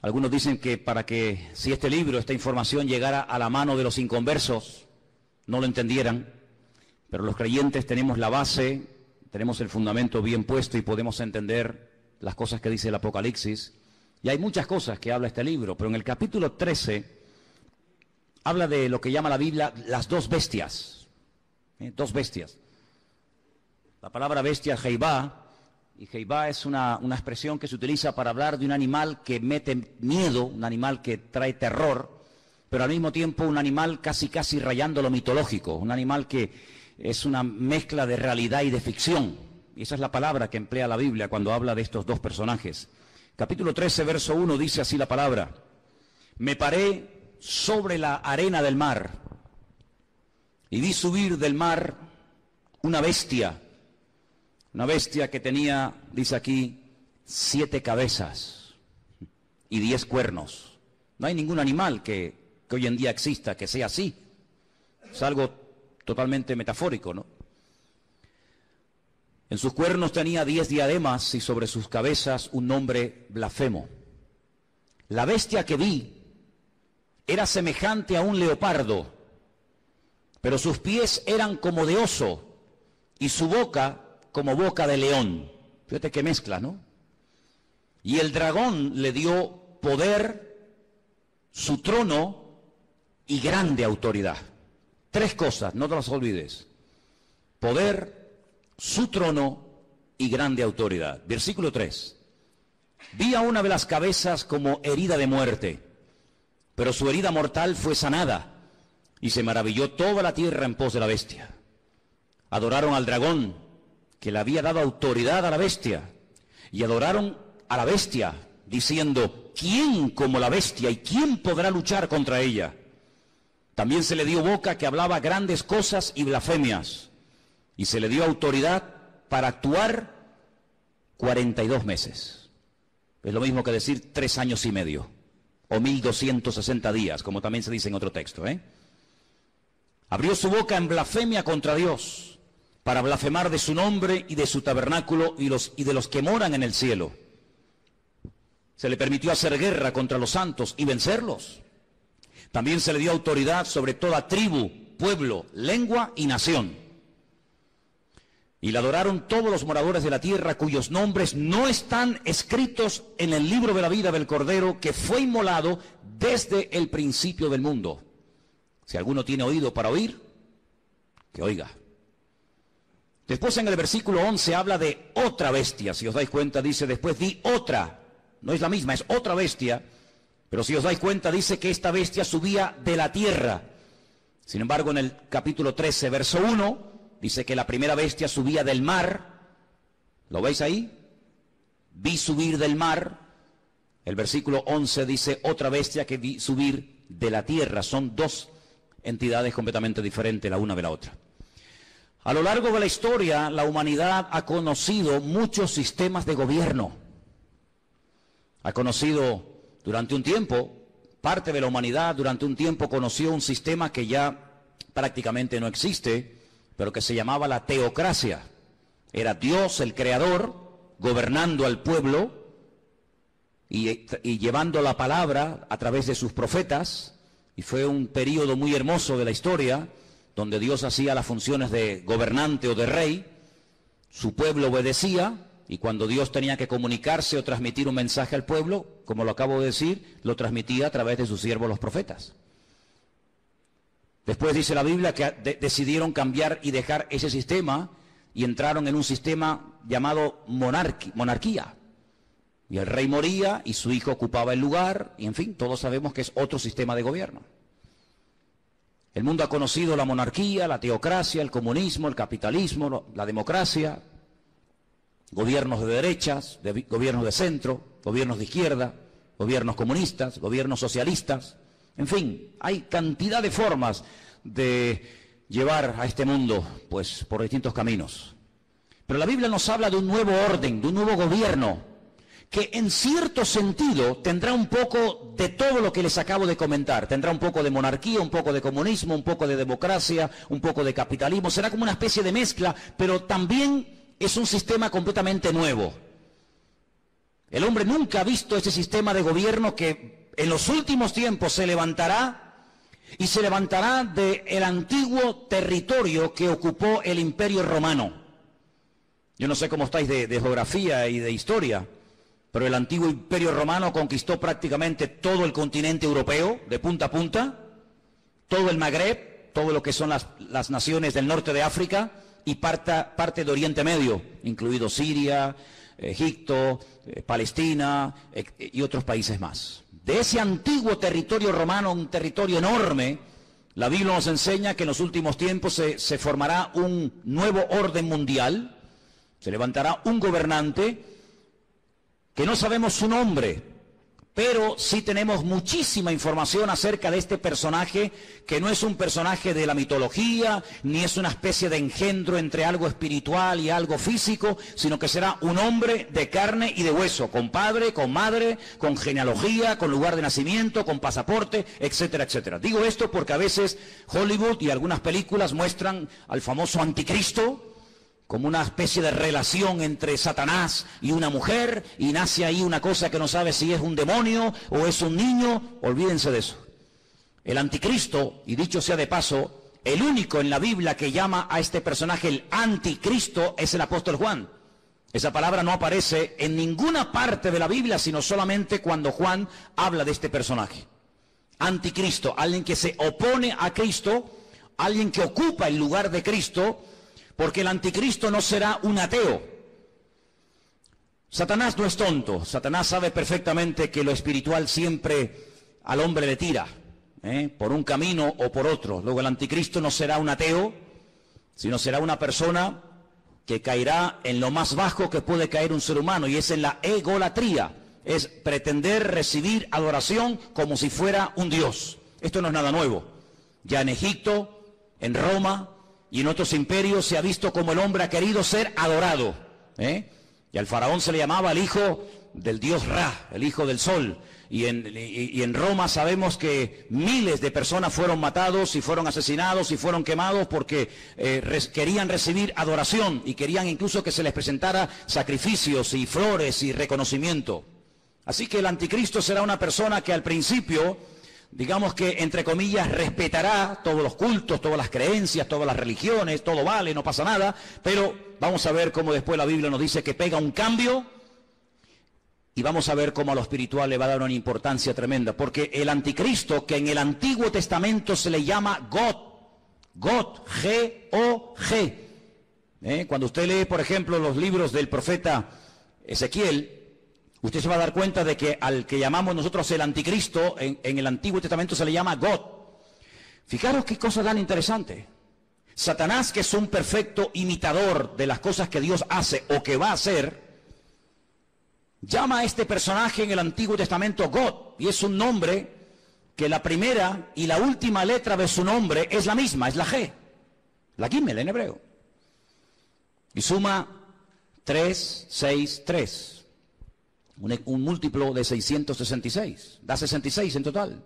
Algunos dicen que para que si este libro, esta información llegara a la mano de los inconversos, no lo entendieran, pero los creyentes tenemos la base, tenemos el fundamento bien puesto y podemos entender las cosas que dice el Apocalipsis. Y hay muchas cosas que habla este libro, pero en el capítulo 13 habla de lo que llama la Biblia las dos bestias. Dos bestias. La palabra bestia es Jehová, y Jehová es una expresión que se utiliza para hablar de un animal que mete miedo, un animal que trae terror, pero al mismo tiempo un animal casi rayando lo mitológico, un animal que es una mezcla de realidad y de ficción. Y esa es la palabra que emplea la Biblia cuando habla de estos dos personajes. Capítulo 13, verso 1 dice así la palabra: me paré sobre la arena del mar y vi subir del mar una bestia que tenía, dice aquí, 7 cabezas y 10 cuernos. No hay ningún animal que hoy en día exista que sea así. Es algo totalmente metafórico, ¿no? En sus cuernos tenía 10 diademas y sobre sus cabezas un nombre blasfemo. La bestia que vi era semejante a un leopardo, pero sus pies eran como de oso y su boca como boca de león. Fíjate qué mezcla, ¿no? Y el dragón le dio poder, su trono y grande autoridad. 3 cosas, no te las olvides: poder, su trono y grande autoridad. Versículo 3. Vi a una de las cabezas como herida de muerte, pero su herida mortal fue sanada, y se maravilló toda la tierra en pos de la bestia. Adoraron al dragón, que le había dado autoridad a la bestia, y adoraron a la bestia, diciendo: ¿quién como la bestia y quién podrá luchar contra ella? También se le dio boca que hablaba grandes cosas y blasfemias, y se le dio autoridad para actuar 42 meses. Es lo mismo que decir 3 años y medio, o 1260 días, como también se dice en otro texto, Abrió su boca en blasfemia contra Dios, para blasfemar de su nombre y de su tabernáculo y de los que moran en el cielo. Se le permitió hacer guerra contra los santos y vencerlos. También se le dio autoridad sobre toda tribu, pueblo, lengua y nación. Y le adoraron todos los moradores de la tierra cuyos nombres no están escritos en el libro de la vida del Cordero que fue inmolado desde el principio del mundo. Si alguno tiene oído para oír, que oiga. Después en el versículo 11 habla de otra bestia. Si os dais cuenta, dice después vi otra. No es la misma, es otra bestia. Pero si os dais cuenta, dice que esta bestia subía de la tierra. Sin embargo, en el capítulo 13, verso 1, dice que la primera bestia subía del mar. ¿Lo veis ahí? Vi subir del mar. El versículo 11 dice otra bestia que vi subir de la tierra. Son 2 entidades completamente diferentes la una de la otra. A lo largo de la historia, la humanidad ha conocido muchos sistemas de gobierno. Ha conocido durante un tiempo, parte de la humanidad durante un tiempo conoció un sistema que ya prácticamente no existe, pero que se llamaba la teocracia. Era Dios, el creador, gobernando al pueblo y llevando la palabra a través de sus profetas. Y fue un periodo muy hermoso de la historia, donde Dios hacía las funciones de gobernante o de rey, su pueblo obedecía, y cuando Dios tenía que comunicarse o transmitir un mensaje al pueblo, como lo acabo de decir, lo transmitía a través de sus siervos los profetas. Después dice la Biblia que decidieron cambiar y dejar ese sistema, y entraron en un sistema llamado monarquía. Y el rey moría y su hijo ocupaba el lugar, y en fin, todos sabemos que es otro sistema de gobierno. El mundo ha conocido la monarquía, la teocracia, el comunismo, el capitalismo, la democracia, gobiernos de derechas, gobiernos de centro, gobiernos de izquierda, gobiernos comunistas, gobiernos socialistas. En fin, hay cantidad de formas de llevar a este mundo, pues, por distintos caminos. Pero la Biblia nos habla de un nuevo orden, de un nuevo gobierno, que en cierto sentido tendrá un poco de todo lo que les acabo de comentar. Tendrá un poco de monarquía, un poco de comunismo, un poco de democracia, un poco de capitalismo. Será como una especie de mezcla, pero también es un sistema completamente nuevo. El hombre nunca ha visto ese sistema de gobierno que en los últimos tiempos se levantará y se levantará del antiguo territorio que ocupó el Imperio Romano. Yo no sé cómo estáis de geografía y de historia, pero el antiguo Imperio Romano conquistó prácticamente todo el continente europeo, de punta a punta, todo el Magreb, todo lo que son las naciones del norte de África y parte de Oriente Medio, incluido Siria, Egipto, Palestina y otros países más. De ese antiguo territorio romano, un territorio enorme, la Biblia nos enseña que en los últimos tiempos se formará un nuevo orden mundial, se levantará un gobernante que no sabemos su nombre, pero sí tenemos muchísima información acerca de este personaje, que no es un personaje de la mitología, ni es una especie de engendro entre algo espiritual y algo físico, sino que será un hombre de carne y de hueso, con padre, con madre, con genealogía, con lugar de nacimiento, con pasaporte, etcétera, etcétera. Digo esto porque a veces Hollywood y algunas películas muestran al famoso anticristo como una especie de relación entre Satanás y una mujer, y nace ahí una cosa que no sabe si es un demonio o es un niño. Olvídense de eso. El anticristo, y dicho sea de paso, el único en la Biblia que llama a este personaje el anticristo es el apóstol Juan. Esa palabra no aparece en ninguna parte de la Biblia, sino solamente cuando Juan habla de este personaje. Anticristo, alguien que se opone a Cristo, alguien que ocupa el lugar de Cristo, porque el anticristo no será un ateo. Satanás no es tonto. Satanás sabe perfectamente que lo espiritual siempre al hombre le tira, por un camino o por otro. Luego el anticristo no será un ateo, sino será una persona que caerá en lo más bajo que puede caer un ser humano, y es en la egolatría. Es pretender recibir adoración como si fuera un dios. Esto no es nada nuevo. Ya en Egipto, en Roma y en otros imperios se ha visto como el hombre ha querido ser adorado. Y al faraón se le llamaba el hijo del dios Ra, el hijo del sol. Y en Roma sabemos que miles de personas fueron matados y fueron asesinados y fueron quemados porque querían recibir adoración y querían incluso que se les presentara sacrificios y flores y reconocimiento. Así que el anticristo será una persona que al principio, digamos que, entre comillas, respetará todos los cultos, todas las creencias, todas las religiones, todo vale, no pasa nada, pero vamos a ver cómo después la Biblia nos dice que pega un cambio, y vamos a ver cómo a lo espiritual le va a dar una importancia tremenda, porque el anticristo, que en el Antiguo Testamento se le llama God, G-O-G, cuando usted lee, por ejemplo, los libros del profeta Ezequiel, usted se va a dar cuenta de que al que llamamos nosotros el anticristo, en el Antiguo Testamento se le llama God. Fijaros qué cosa tan interesante. Satanás, que es un perfecto imitador de las cosas que Dios hace o que va a hacer, llama a este personaje en el Antiguo Testamento God, y es un nombre que la primera y la última letra de su nombre es la misma, es la G, la Gimel en hebreo. Y suma 3, 6, 3. Un múltiplo de 666, da 66 en total.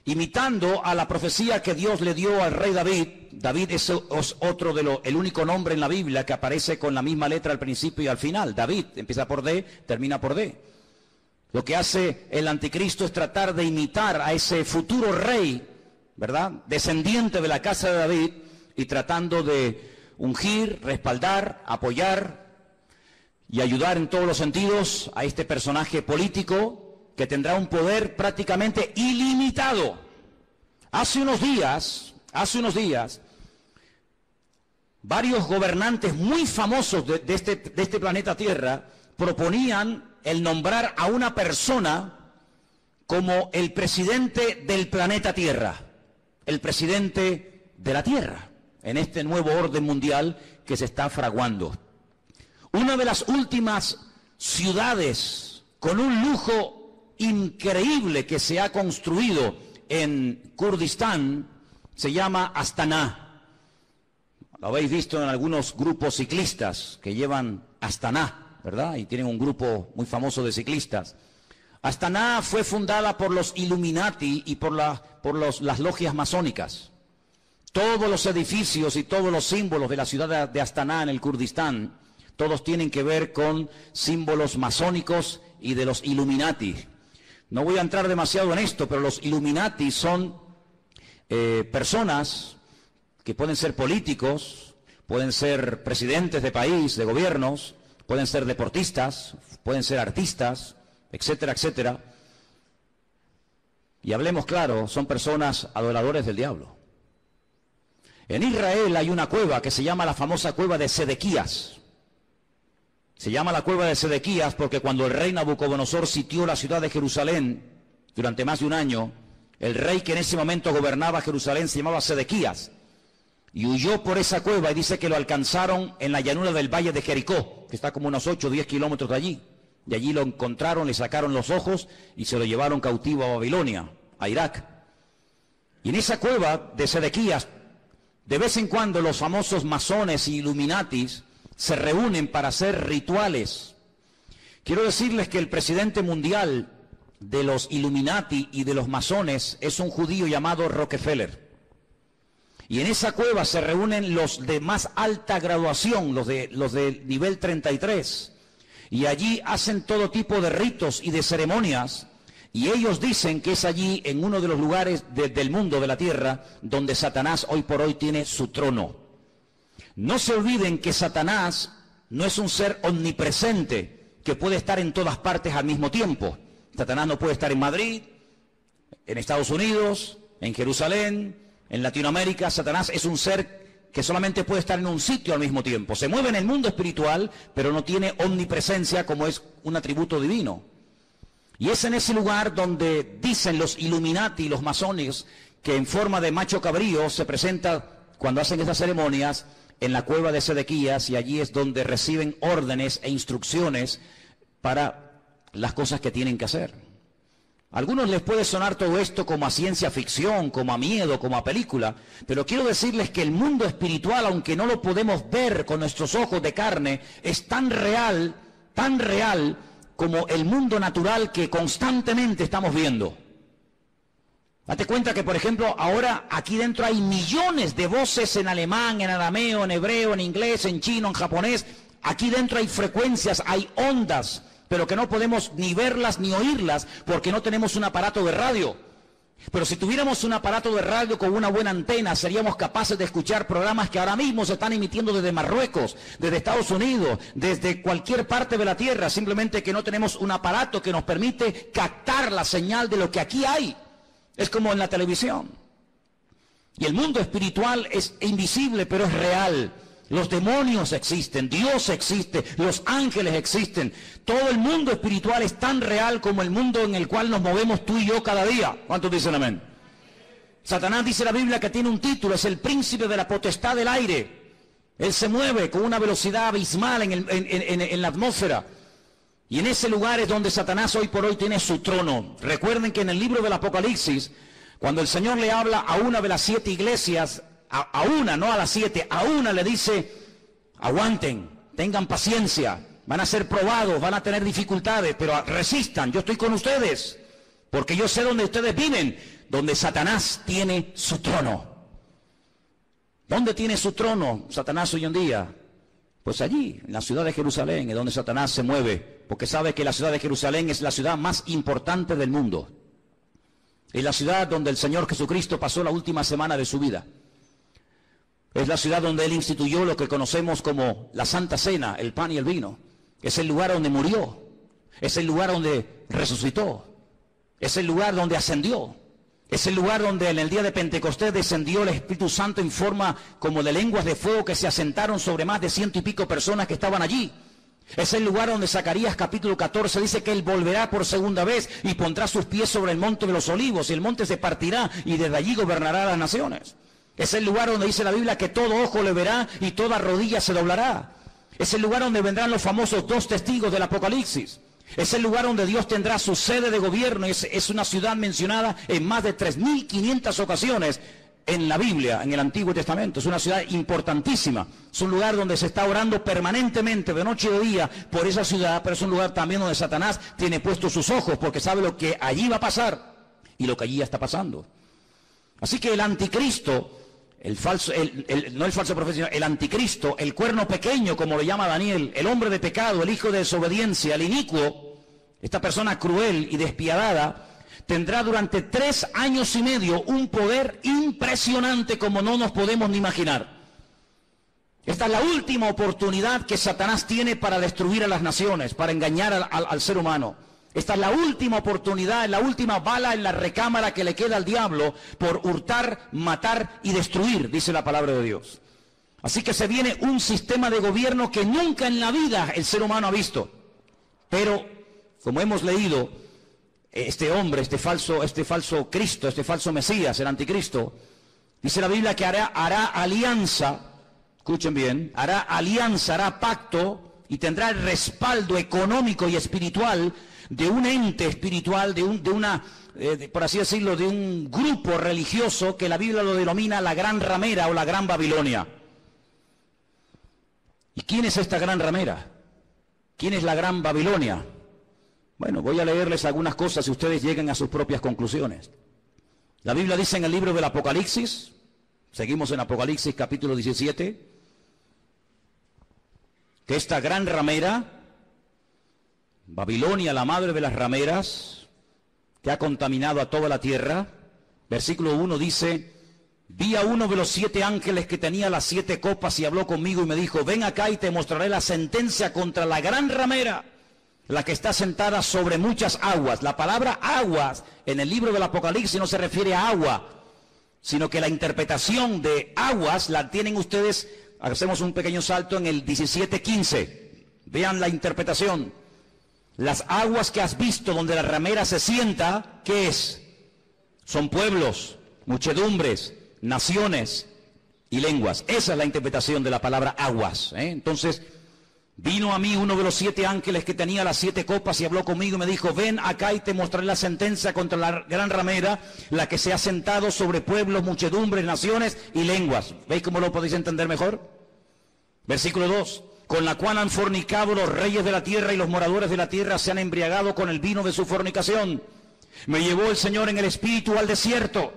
Imitando a la profecía que Dios le dio al rey David. David es otro el único nombre en la Biblia que aparece con la misma letra al principio y al final. David empieza por D, termina por D. Lo que hace el anticristo es tratar de imitar a ese futuro rey, ¿verdad?, descendiente de la casa de David, y tratando de ungir, respaldar, apoyar y ayudar en todos los sentidos a este personaje político que tendrá un poder prácticamente ilimitado. Hace unos días, varios gobernantes muy famosos de este planeta Tierra proponían el nombrar a una persona como el presidente del planeta Tierra, el presidente de la Tierra, en este nuevo orden mundial que se está fraguando. Una de las últimas ciudades con un lujo increíble que se ha construido en Kurdistán se llama Astana. Lo habéis visto en algunos grupos ciclistas que llevan Astana, ¿verdad? Y tienen un grupo muy famoso de ciclistas. Astana fue fundada por los Illuminati y por las logias masónicas. Todos los edificios y todos los símbolos de la ciudad de Astana en el Kurdistán, todos tienen que ver con símbolos masónicos y de los Illuminati. No voy a entrar demasiado en esto, pero los Illuminati son personas que pueden ser políticos, pueden ser presidentes de país, de gobiernos, pueden ser deportistas, pueden ser artistas, etcétera, etcétera. Y hablemos claro, son personas adoradores del diablo. En Israel hay una cueva que se llama la famosa cueva de Sedequías. Se llama la cueva de Sedequías porque cuando el rey Nabucodonosor sitió la ciudad de Jerusalén durante más de un año, el rey que en ese momento gobernaba Jerusalén se llamaba Sedequías y huyó por esa cueva, y dice que lo alcanzaron en la llanura del valle de Jericó, que está como unos 8 o 10 kilómetros de allí. Y allí lo encontraron, le sacaron los ojos y se lo llevaron cautivo a Babilonia, a Irak. Y en esa cueva de Sedequías, de vez en cuando los famosos masones y Illuminatis se reúnen para hacer rituales. Quiero decirles que el presidente mundial de los Illuminati y de los masones es un judío llamado Rockefeller. Y en esa cueva se reúnen los de más alta graduación, los de nivel 33. Y allí hacen todo tipo de ritos y de ceremonias. Y ellos dicen que es allí, en uno de los lugares del mundo, de la tierra, donde Satanás hoy por hoy tiene su trono. No se olviden que Satanás no es un ser omnipresente que puede estar en todas partes al mismo tiempo. Satanás no puede estar en Madrid, en Estados Unidos, en Jerusalén, en Latinoamérica. Satanás es un ser que solamente puede estar en un sitio al mismo tiempo. Se mueve en el mundo espiritual, pero no tiene omnipresencia como es un atributo divino. Y es en ese lugar donde dicen los Illuminati y los masones que en forma de macho cabrío se presenta cuando hacen esas ceremonias en la cueva de Sedequías, y allí es donde reciben órdenes e instrucciones para las cosas que tienen que hacer. A algunos les puede sonar todo esto como a ciencia ficción, como a miedo, como a película, pero quiero decirles que el mundo espiritual, aunque no lo podemos ver con nuestros ojos de carne, es tan real como el mundo natural que constantemente estamos viendo. Date cuenta que, por ejemplo, ahora aquí dentro hay millones de voces en alemán, en arameo, en hebreo, en inglés, en chino, en japonés. Aquí dentro hay frecuencias, hay ondas, pero que no podemos ni verlas ni oírlas porque no tenemos un aparato de radio. Pero si tuviéramos un aparato de radio con una buena antena, seríamos capaces de escuchar programas que ahora mismo se están emitiendo desde Marruecos, desde Estados Unidos, desde cualquier parte de la tierra, simplemente que no tenemos un aparato que nos permite captar la señal de lo que aquí hay. Es como en la televisión. Y el mundo espiritual es invisible, pero es real. Los demonios existen, Dios existe, los ángeles existen. Todo el mundo espiritual es tan real como el mundo en el cual nos movemos tú y yo cada día. ¿Cuántos dicen amén? Satanás, dice la Biblia, que tiene un título, es el príncipe de la potestad del aire. Él se mueve con una velocidad abismal en la atmósfera. Y en ese lugar es donde Satanás hoy por hoy tiene su trono. Recuerden que en el libro del Apocalipsis, cuando el Señor le habla a una de las 7 iglesias, a una, no a las 7, a una le dice: aguanten, tengan paciencia, van a ser probados, van a tener dificultades, pero resistan, yo estoy con ustedes, porque yo sé dónde ustedes viven, donde Satanás tiene su trono. ¿Dónde tiene su trono Satanás hoy en día? Pues allí, en la ciudad de Jerusalén, es donde Satanás se mueve, porque sabe que la ciudad de Jerusalén es la ciudad más importante del mundo. Es la ciudad donde el Señor Jesucristo pasó la última semana de su vida. Es la ciudad donde Él instituyó lo que conocemos como la Santa Cena, el pan y el vino. Es el lugar donde murió. Es el lugar donde resucitó. Es el lugar donde ascendió. Es el lugar donde en el día de Pentecostés descendió el Espíritu Santo en forma como de lenguas de fuego que se asentaron sobre más de 100 y pico personas que estaban allí. Es el lugar donde Zacarías capítulo 14 dice que Él volverá por segunda vez y pondrá sus pies sobre el monte de los olivos, y el monte se partirá y desde allí gobernará las naciones. Es el lugar donde dice la Biblia que todo ojo le verá y toda rodilla se doblará. Es el lugar donde vendrán los famosos 2 testigos del Apocalipsis. Es el lugar donde Dios tendrá su sede de gobierno. Es una ciudad mencionada en más de 3.500 ocasiones en la Biblia, en el Antiguo Testamento. Es una ciudad importantísima. Es un lugar donde se está orando permanentemente, de noche y de día, por esa ciudad, pero es un lugar también donde Satanás tiene puestos sus ojos, porque sabe lo que allí va a pasar y lo que allí ya está pasando. Así que el anticristo, no el falso profeta, sino el anticristo, el cuerno pequeño, como lo llama Daniel, el hombre de pecado, el hijo de desobediencia, el inicuo, esta persona cruel y despiadada, tendrá durante 3 años y medio un poder impresionante como no nos podemos ni imaginar. Esta es la última oportunidad que Satanás tiene para destruir a las naciones, para engañar al ser humano. Esta es la última oportunidad, la última bala en la recámara que le queda al diablo por hurtar, matar y destruir, dice la palabra de Dios. Así que se viene un sistema de gobierno que nunca en la vida el ser humano ha visto. Pero, como hemos leído, este hombre, este falso Cristo, este falso Mesías, el anticristo, dice la Biblia que hará alianza, escuchen bien, hará alianza, hará pacto y tendrá el respaldo económico y espiritual de un ente espiritual, por así decirlo, de un grupo religioso que la Biblia lo denomina la Gran Ramera o la Gran Babilonia. ¿Y quién es esta Gran Ramera? ¿Quién es la Gran Babilonia? Bueno, voy a leerles algunas cosas y ustedes lleguen a sus propias conclusiones. La Biblia dice en el libro del Apocalipsis, seguimos en Apocalipsis capítulo 17, que esta gran ramera, Babilonia, la madre de las rameras, que ha contaminado a toda la tierra, versículo 1 dice: vi a uno de los 7 ángeles que tenía las 7 copas y habló conmigo y me dijo: ven acá y te mostraré la sentencia contra la gran ramera, la que está sentada sobre muchas aguas. La palabra aguas en el libro del Apocalipsis no se refiere a agua, sino que la interpretación de aguas la tienen ustedes. Hacemos un pequeño salto en el 17:15. Vean la interpretación. Las aguas que has visto donde la ramera se sienta, ¿qué es? Son pueblos, muchedumbres, naciones y lenguas. Esa es la interpretación de la palabra aguas. Entonces, vino a mí uno de los 7 ángeles que tenía las 7 copas y habló conmigo y me dijo: ven acá y te mostraré la sentencia contra la gran ramera, la que se ha sentado sobre pueblos, muchedumbres, naciones y lenguas. ¿Veis cómo lo podéis entender mejor? Versículo 2. Con la cual han fornicado los reyes de la tierra y los moradores de la tierra se han embriagado con el vino de su fornicación. Me llevó el Señor en el espíritu al desierto.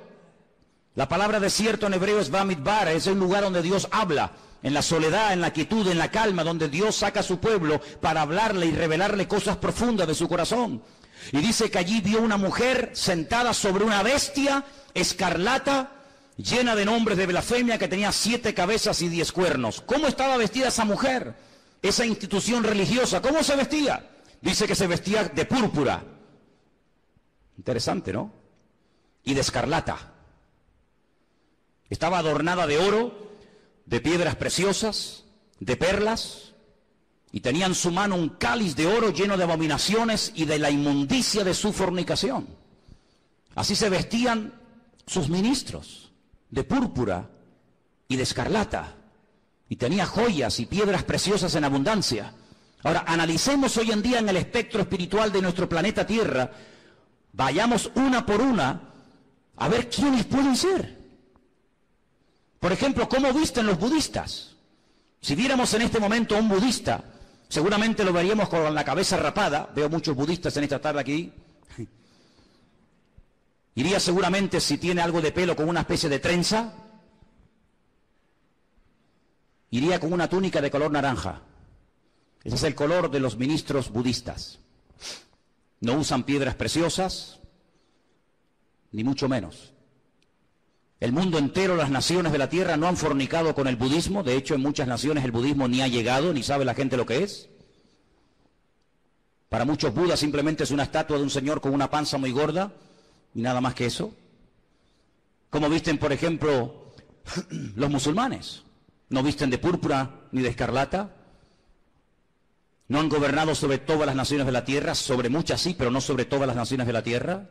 La palabra desierto en hebreo es Bamidbar, es el lugar donde Dios habla, en la soledad, en la quietud, en la calma, donde Dios saca a su pueblo para hablarle y revelarle cosas profundas de su corazón. Y dice que allí vio una mujer sentada sobre una bestia escarlata, llena de nombres de blasfemia, que tenía 7 cabezas y 10 cuernos. ¿Cómo estaba vestida esa mujer? Esa institución religiosa, ¿cómo se vestía? Dice que se vestía de púrpura. Interesante, ¿no? Y de escarlata. Estaba adornada de oro, de piedras preciosas, de perlas, y tenía en su mano un cáliz de oro lleno de abominaciones y de la inmundicia de su fornicación. Así se vestían sus ministros, de púrpura y de escarlata, y tenía joyas y piedras preciosas en abundancia. Ahora, analicemos hoy en día en el espectro espiritual de nuestro planeta Tierra, vayamos una por una a ver quiénes pueden ser. Por ejemplo, ¿cómo visten los budistas? Si viéramos en este momento a un budista, seguramente lo veríamos con la cabeza rapada. Veo muchos budistas en esta tarde aquí. Iría seguramente, si tiene algo de pelo, con una especie de trenza. Iría con una túnica de color naranja. Ese es el color de los ministros budistas. No usan piedras preciosas, ni mucho menos. El mundo entero, las naciones de la tierra no han fornicado con el budismo. De hecho, en muchas naciones el budismo ni ha llegado, ni sabe la gente lo que es. Para muchos, Buda simplemente es una estatua de un señor con una panza muy gorda y nada más que eso. Como visten, por ejemplo, los musulmanes. No visten de púrpura ni de escarlata. No han gobernado sobre todas las naciones de la tierra, sobre muchas sí, pero no sobre todas las naciones de la tierra.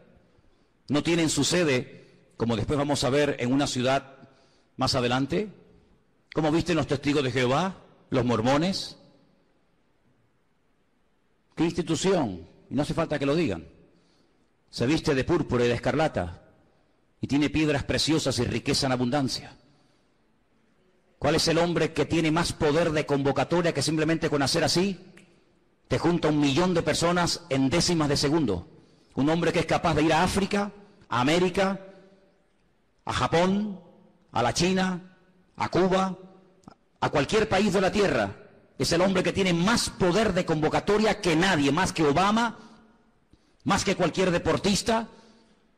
No tienen su sede, como después vamos a ver, en una ciudad más adelante. ¿Cómo visten los testigos de Jehová, los mormones? ¿Qué institución? Y no hace falta que lo digan. Se viste de púrpura y de escarlata y tiene piedras preciosas y riqueza en abundancia. ¿Cuál es el hombre que tiene más poder de convocatoria que simplemente con hacer así te junta 1 millón de personas en décimas de segundo? Un hombre que es capaz de ir a África, a América, a Japón, a la China, a Cuba, a cualquier país de la tierra. Es el hombre que tiene más poder de convocatoria que nadie, más que Obama, Más que cualquier deportista,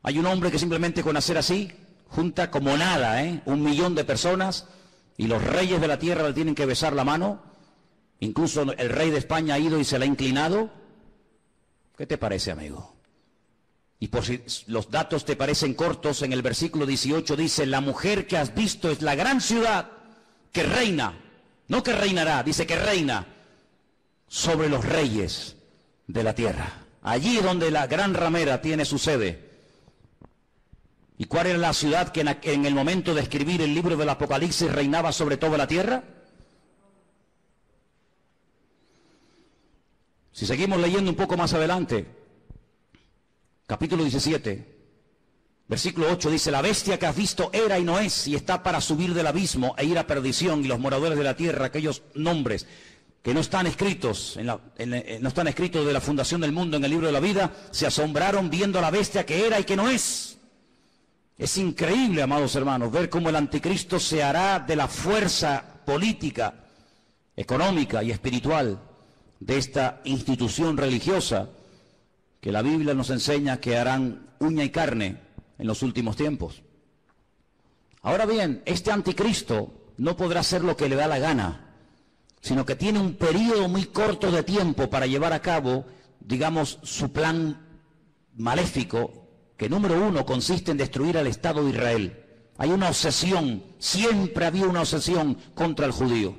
hay un hombre que simplemente con hacer así, junta como nada, 1 millón de personas, y los reyes de la tierra le tienen que besar la mano. Incluso el rey de España ha ido y se le ha inclinado. ¿Qué te parece, amigo? Y por si los datos te parecen cortos, en el versículo 18 dice: la mujer que has visto es la gran ciudad que reina, no que reinará, dice que reina sobre los reyes de la tierra. Allí es donde la gran ramera tiene su sede. ¿Y cuál era la ciudad que en el momento de escribir el libro del Apocalipsis reinaba sobre toda la tierra? Si seguimos leyendo un poco más adelante, capítulo 17, versículo 8 dice: la bestia que has visto era y no es, y está para subir del abismo e ir a perdición, y los moradores de la tierra, aquellos nombres que no están escritos, no están escritos de la fundación del mundo en el libro de la vida, se asombraron viendo a la bestia que era y que no es. Es increíble, amados hermanos, ver cómo el anticristo se hará de la fuerza política, económica y espiritual de esta institución religiosa que la Biblia nos enseña que harán uña y carne en los últimos tiempos. Ahora bien, este anticristo no podrá hacer lo que le da la gana, sino que tiene un periodo muy corto de tiempo para llevar a cabo, digamos, su plan maléfico, que número 1 consiste en destruir al Estado de Israel. Hay una obsesión, siempre había una obsesión contra el judío.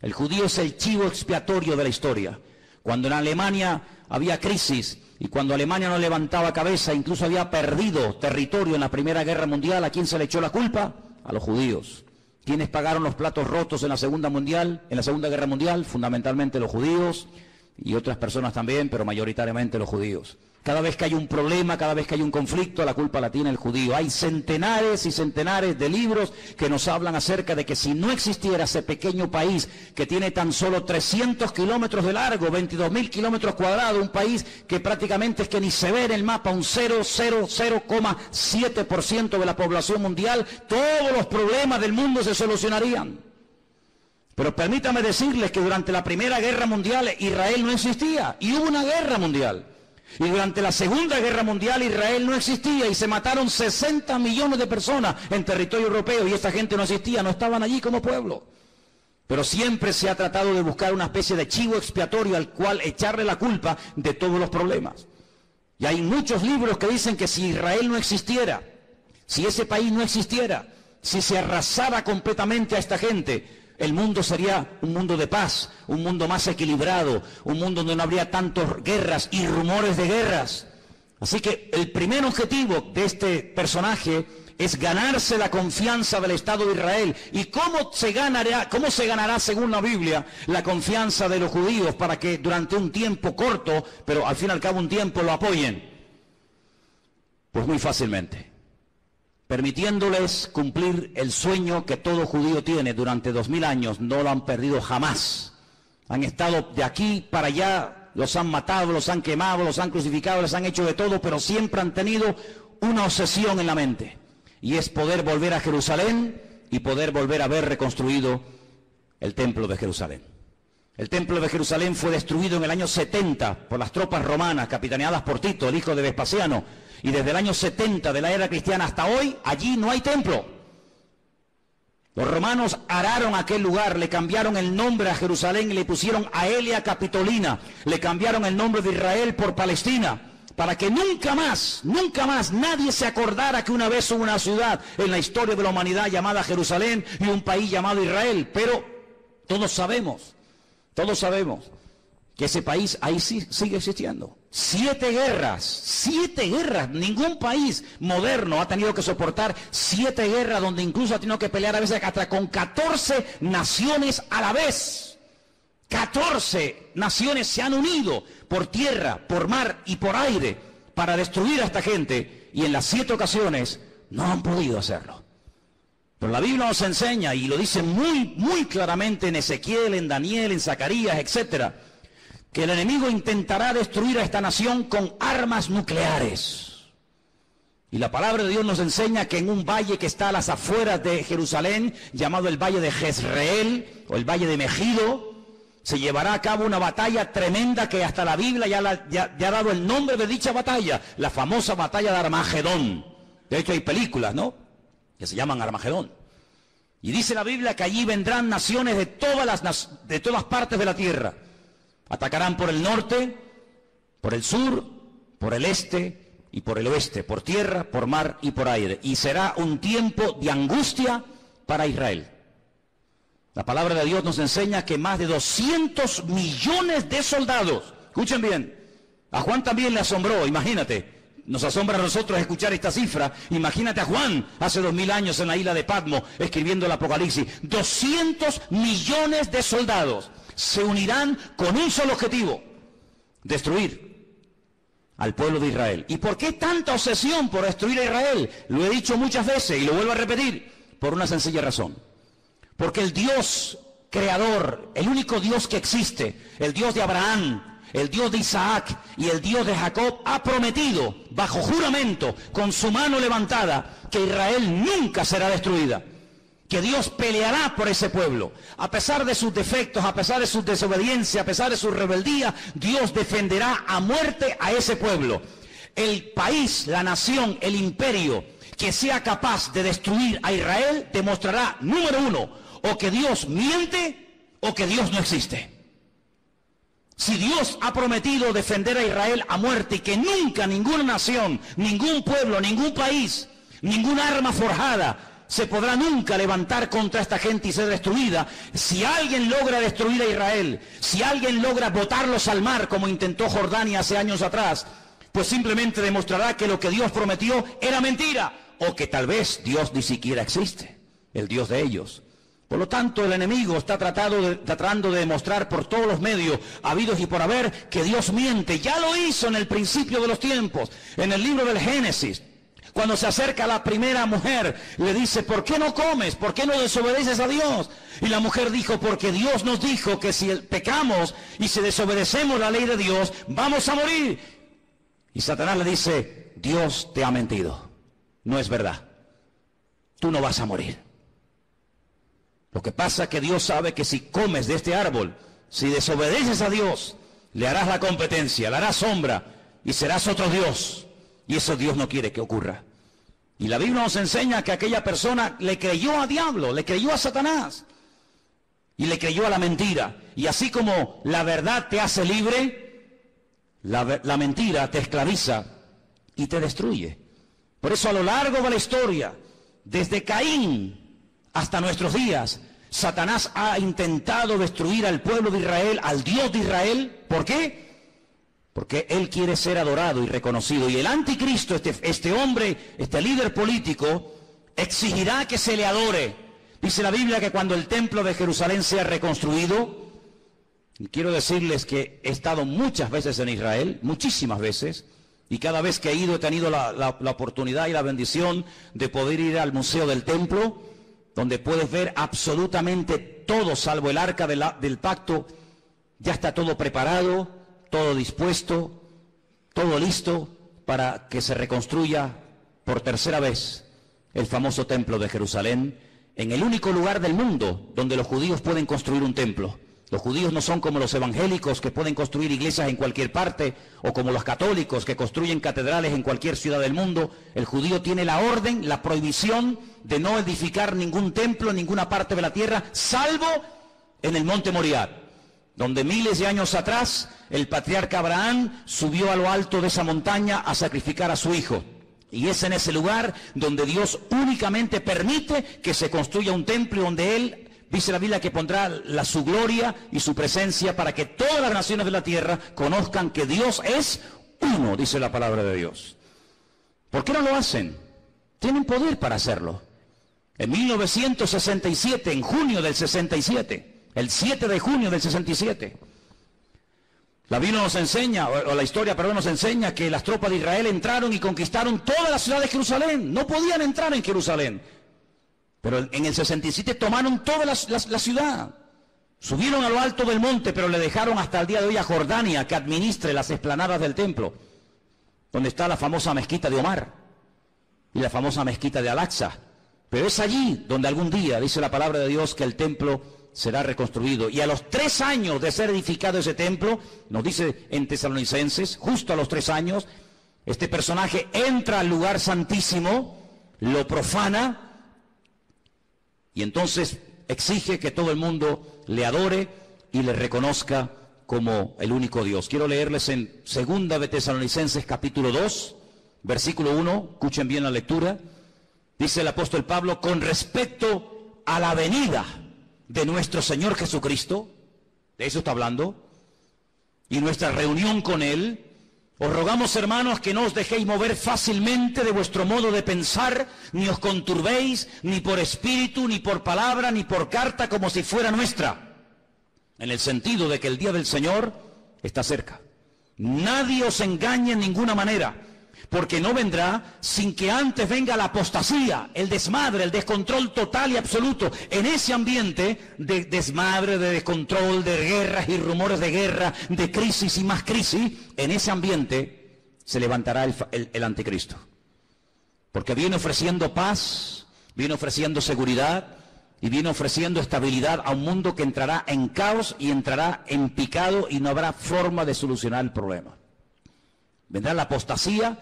El judío es el chivo expiatorio de la historia. Cuando en Alemania había crisis y cuando Alemania no levantaba cabeza, incluso había perdido territorio en la Primera Guerra Mundial, ¿a quién se le echó la culpa? A los judíos. ¿Quiénes pagaron los platos rotos en la Segunda Guerra Mundial? Fundamentalmente los judíos y otras personas también, pero mayoritariamente los judíos. Cada vez que hay un problema, cada vez que hay un conflicto, la culpa la tiene el judío. Hay centenares y centenares de libros que nos hablan acerca de que si no existiera ese pequeño país que tiene tan solo 300 kilómetros de largo, 22.000 kilómetros cuadrados, un país que prácticamente es que ni se ve en el mapa, un 0,7% de la población mundial, todos los problemas del mundo se solucionarían. Pero permítame decirles que durante la Primera Guerra Mundial Israel no existía y hubo una guerra mundial. Y durante la Segunda Guerra Mundial Israel no existía y se mataron 60 millones de personas en territorio europeo y esta gente no existía, no estaban allí como pueblo. Pero siempre se ha tratado de buscar una especie de chivo expiatorio al cual echarle la culpa de todos los problemas. Y hay muchos libros que dicen que si Israel no existiera, si ese país no existiera, si se arrasara completamente a esta gente, el mundo sería un mundo de paz, un mundo más equilibrado, un mundo donde no habría tantas guerras y rumores de guerras. Así que el primer objetivo de este personaje es ganarse la confianza del Estado de Israel. ¿Y cómo se ganará, según la Biblia, la confianza de los judíos para que durante un tiempo corto, pero al fin y al cabo un tiempo, lo apoyen? Pues muy fácilmente, permitiéndoles cumplir el sueño que todo judío tiene durante 2000 años, no lo han perdido jamás. Han estado de aquí para allá, los han matado, los han quemado, los han crucificado, les han hecho de todo, pero siempre han tenido una obsesión en la mente, y es poder volver a Jerusalén y poder volver a ver reconstruido el templo de Jerusalén. El templo de Jerusalén fue destruido en el año 70 por las tropas romanas, capitaneadas por Tito, el hijo de Vespasiano. Y desde el año 70 de la era cristiana hasta hoy, allí no hay templo. Los romanos araron aquel lugar, le cambiaron el nombre a Jerusalén y le pusieron Aelia Capitolina. Le cambiaron el nombre de Israel por Palestina, para que nunca más nadie se acordara que una vez hubo una ciudad en la historia de la humanidad llamada Jerusalén y un país llamado Israel. Pero todos sabemos que ese país ahí sí sigue existiendo. 7 guerras, ningún país moderno ha tenido que soportar 7 guerras, donde incluso ha tenido que pelear a veces hasta con 14 naciones a la vez. 14 naciones se han unido por tierra, por mar y por aire para destruir a esta gente, y en las 7 ocasiones no han podido hacerlo. Pero la Biblia nos enseña, y lo dice muy claramente en Ezequiel, en Daniel, en Zacarías, etcétera, que el enemigo intentará destruir a esta nación con armas nucleares. Y la palabra de Dios nos enseña que en un valle que está a las afueras de Jerusalén, llamado el Valle de Jezreel, o el Valle de Megido, se llevará a cabo una batalla tremenda que hasta la Biblia ya ha dado el nombre de dicha batalla, la famosa batalla de Armagedón. De hecho hay películas, ¿no?, que se llaman Armagedón. Y dice la Biblia que allí vendrán naciones de todas partes de la tierra. Atacarán por el norte, por el sur, por el este y por el oeste, por tierra, por mar y por aire. Y será un tiempo de angustia para Israel. La palabra de Dios nos enseña que más de 200 millones de soldados, escuchen bien, a Juan también le asombró, imagínate, nos asombra a nosotros escuchar esta cifra, imagínate a Juan hace 2000 años en la isla de Patmos escribiendo el Apocalipsis, 200 millones de soldados se unirán con un solo objetivo, destruir al pueblo de Israel. ¿Y por qué tanta obsesión por destruir a Israel? Lo he dicho muchas veces y lo vuelvo a repetir, por una sencilla razón. Porque el Dios creador, el único Dios que existe, el Dios de Abraham, el Dios de Isaac y el Dios de Jacob, ha prometido, bajo juramento, con su mano levantada, que Israel nunca será destruida. Que Dios peleará por ese pueblo. A pesar de sus defectos, a pesar de su desobediencia, a pesar de su rebeldía, Dios defenderá a muerte a ese pueblo. El país, la nación, el imperio que sea capaz de destruir a Israel demostrará, número uno, o que Dios miente o que Dios no existe. Si Dios ha prometido defender a Israel a muerte y que nunca ninguna nación, ningún pueblo, ningún país, ninguna arma forjada se podrá nunca levantar contra esta gente y ser destruida, si alguien logra destruir a Israel, si alguien logra botarlos al mar como intentó Jordania hace años atrás, pues simplemente demostrará que lo que Dios prometió era mentira, o que tal vez Dios ni siquiera existe, el Dios de ellos. Por lo tanto, el enemigo está tratando de demostrar por todos los medios habidos y por haber que Dios miente. Ya lo hizo en el principio de los tiempos, en el libro del Génesis. Cuando se acerca a la primera mujer, le dice, ¿por qué no comes? ¿Por qué no desobedeces a Dios? Y la mujer dijo, porque Dios nos dijo que si pecamos y si desobedecemos la ley de Dios, vamos a morir. Y Satanás le dice, Dios te ha mentido. No es verdad. Tú no vas a morir. Lo que pasa es que Dios sabe que si comes de este árbol, si desobedeces a Dios, le harás la competencia, le harás sombra y serás otro Dios. Y eso Dios no quiere que ocurra. Y la Biblia nos enseña que aquella persona le creyó a diablo, le creyó a Satanás y le creyó a la mentira. Y así como la verdad te hace libre, la mentira te esclaviza y te destruye. Por eso a lo largo de la historia, desde Caín hasta nuestros días, Satanás ha intentado destruir al pueblo de Israel, al Dios de Israel. ¿Por qué? Porque él quiere ser adorado y reconocido. Y el anticristo, este hombre, este líder político, exigirá que se le adore. Dice la Biblia que cuando el templo de Jerusalén sea reconstruido, y quiero decirles que he estado muchas veces en Israel, muchísimas veces, y cada vez que he ido he tenido la oportunidad y la bendición de poder ir al Museo del Templo, donde puedes ver absolutamente todo, salvo el arca del pacto. Ya está todo preparado, todo dispuesto, todo listo para que se reconstruya por tercera vez el famoso templo de Jerusalén, en el único lugar del mundo donde los judíos pueden construir un templo. Los judíos no son como los evangélicos que pueden construir iglesias en cualquier parte, o como los católicos que construyen catedrales en cualquier ciudad del mundo. El judío tiene la orden, la prohibición de no edificar ningún templo en ninguna parte de la tierra, salvo en el monte Moriah, donde miles de años atrás el patriarca Abraham subió a lo alto de esa montaña a sacrificar a su hijo. Y es en ese lugar donde Dios únicamente permite que se construya un templo, donde Él, dice la Biblia, que pondrá su gloria y su presencia para que todas las naciones de la tierra conozcan que Dios es uno, dice la palabra de Dios. ¿Por qué no lo hacen? Tienen poder para hacerlo. En 1967, en junio del 67, el 7 de junio del 67, la Biblia nos enseña, o la historia, perdón, nos enseña que las tropas de Israel entraron y conquistaron toda la ciudad de Jerusalén. No podían entrar en Jerusalén. Pero en el 67 tomaron toda la ciudad. Subieron a lo alto del monte, pero le dejaron hasta el día de hoy a Jordania que administre las explanadas del templo, donde está la famosa mezquita de Omar y la famosa mezquita de Al-Aqsa. Pero es allí donde algún día, dice la palabra de Dios, que el templo será reconstruido. Y a los 3 años de ser edificado ese templo, nos dice en Tesalonicenses, justo a los 3 años, este personaje entra al lugar santísimo, lo profana, y entonces exige que todo el mundo le adore y le reconozca como el único Dios. Quiero leerles en 2 de Tesalonicenses capítulo 2, versículo 1, escuchen bien la lectura. Dice el apóstol Pablo: con respecto a la venida de nuestro Señor Jesucristo, de eso está hablando, y nuestra reunión con Él, os rogamos, hermanos, que no os dejéis mover fácilmente de vuestro modo de pensar, ni os conturbéis, ni por espíritu, ni por palabra, ni por carta, como si fuera nuestra, en el sentido de que el día del Señor está cerca. Nadie os engañe en ninguna manera, porque no vendrá sin que antes venga la apostasía, el desmadre, el descontrol total y absoluto. En ese ambiente de desmadre, de descontrol, de guerras y rumores de guerra, de crisis y más crisis, en ese ambiente se levantará el anticristo. Porque viene ofreciendo paz, viene ofreciendo seguridad y viene ofreciendo estabilidad a un mundo que entrará en caos y entrará en picado y no habrá forma de solucionar el problema. Vendrá la apostasía.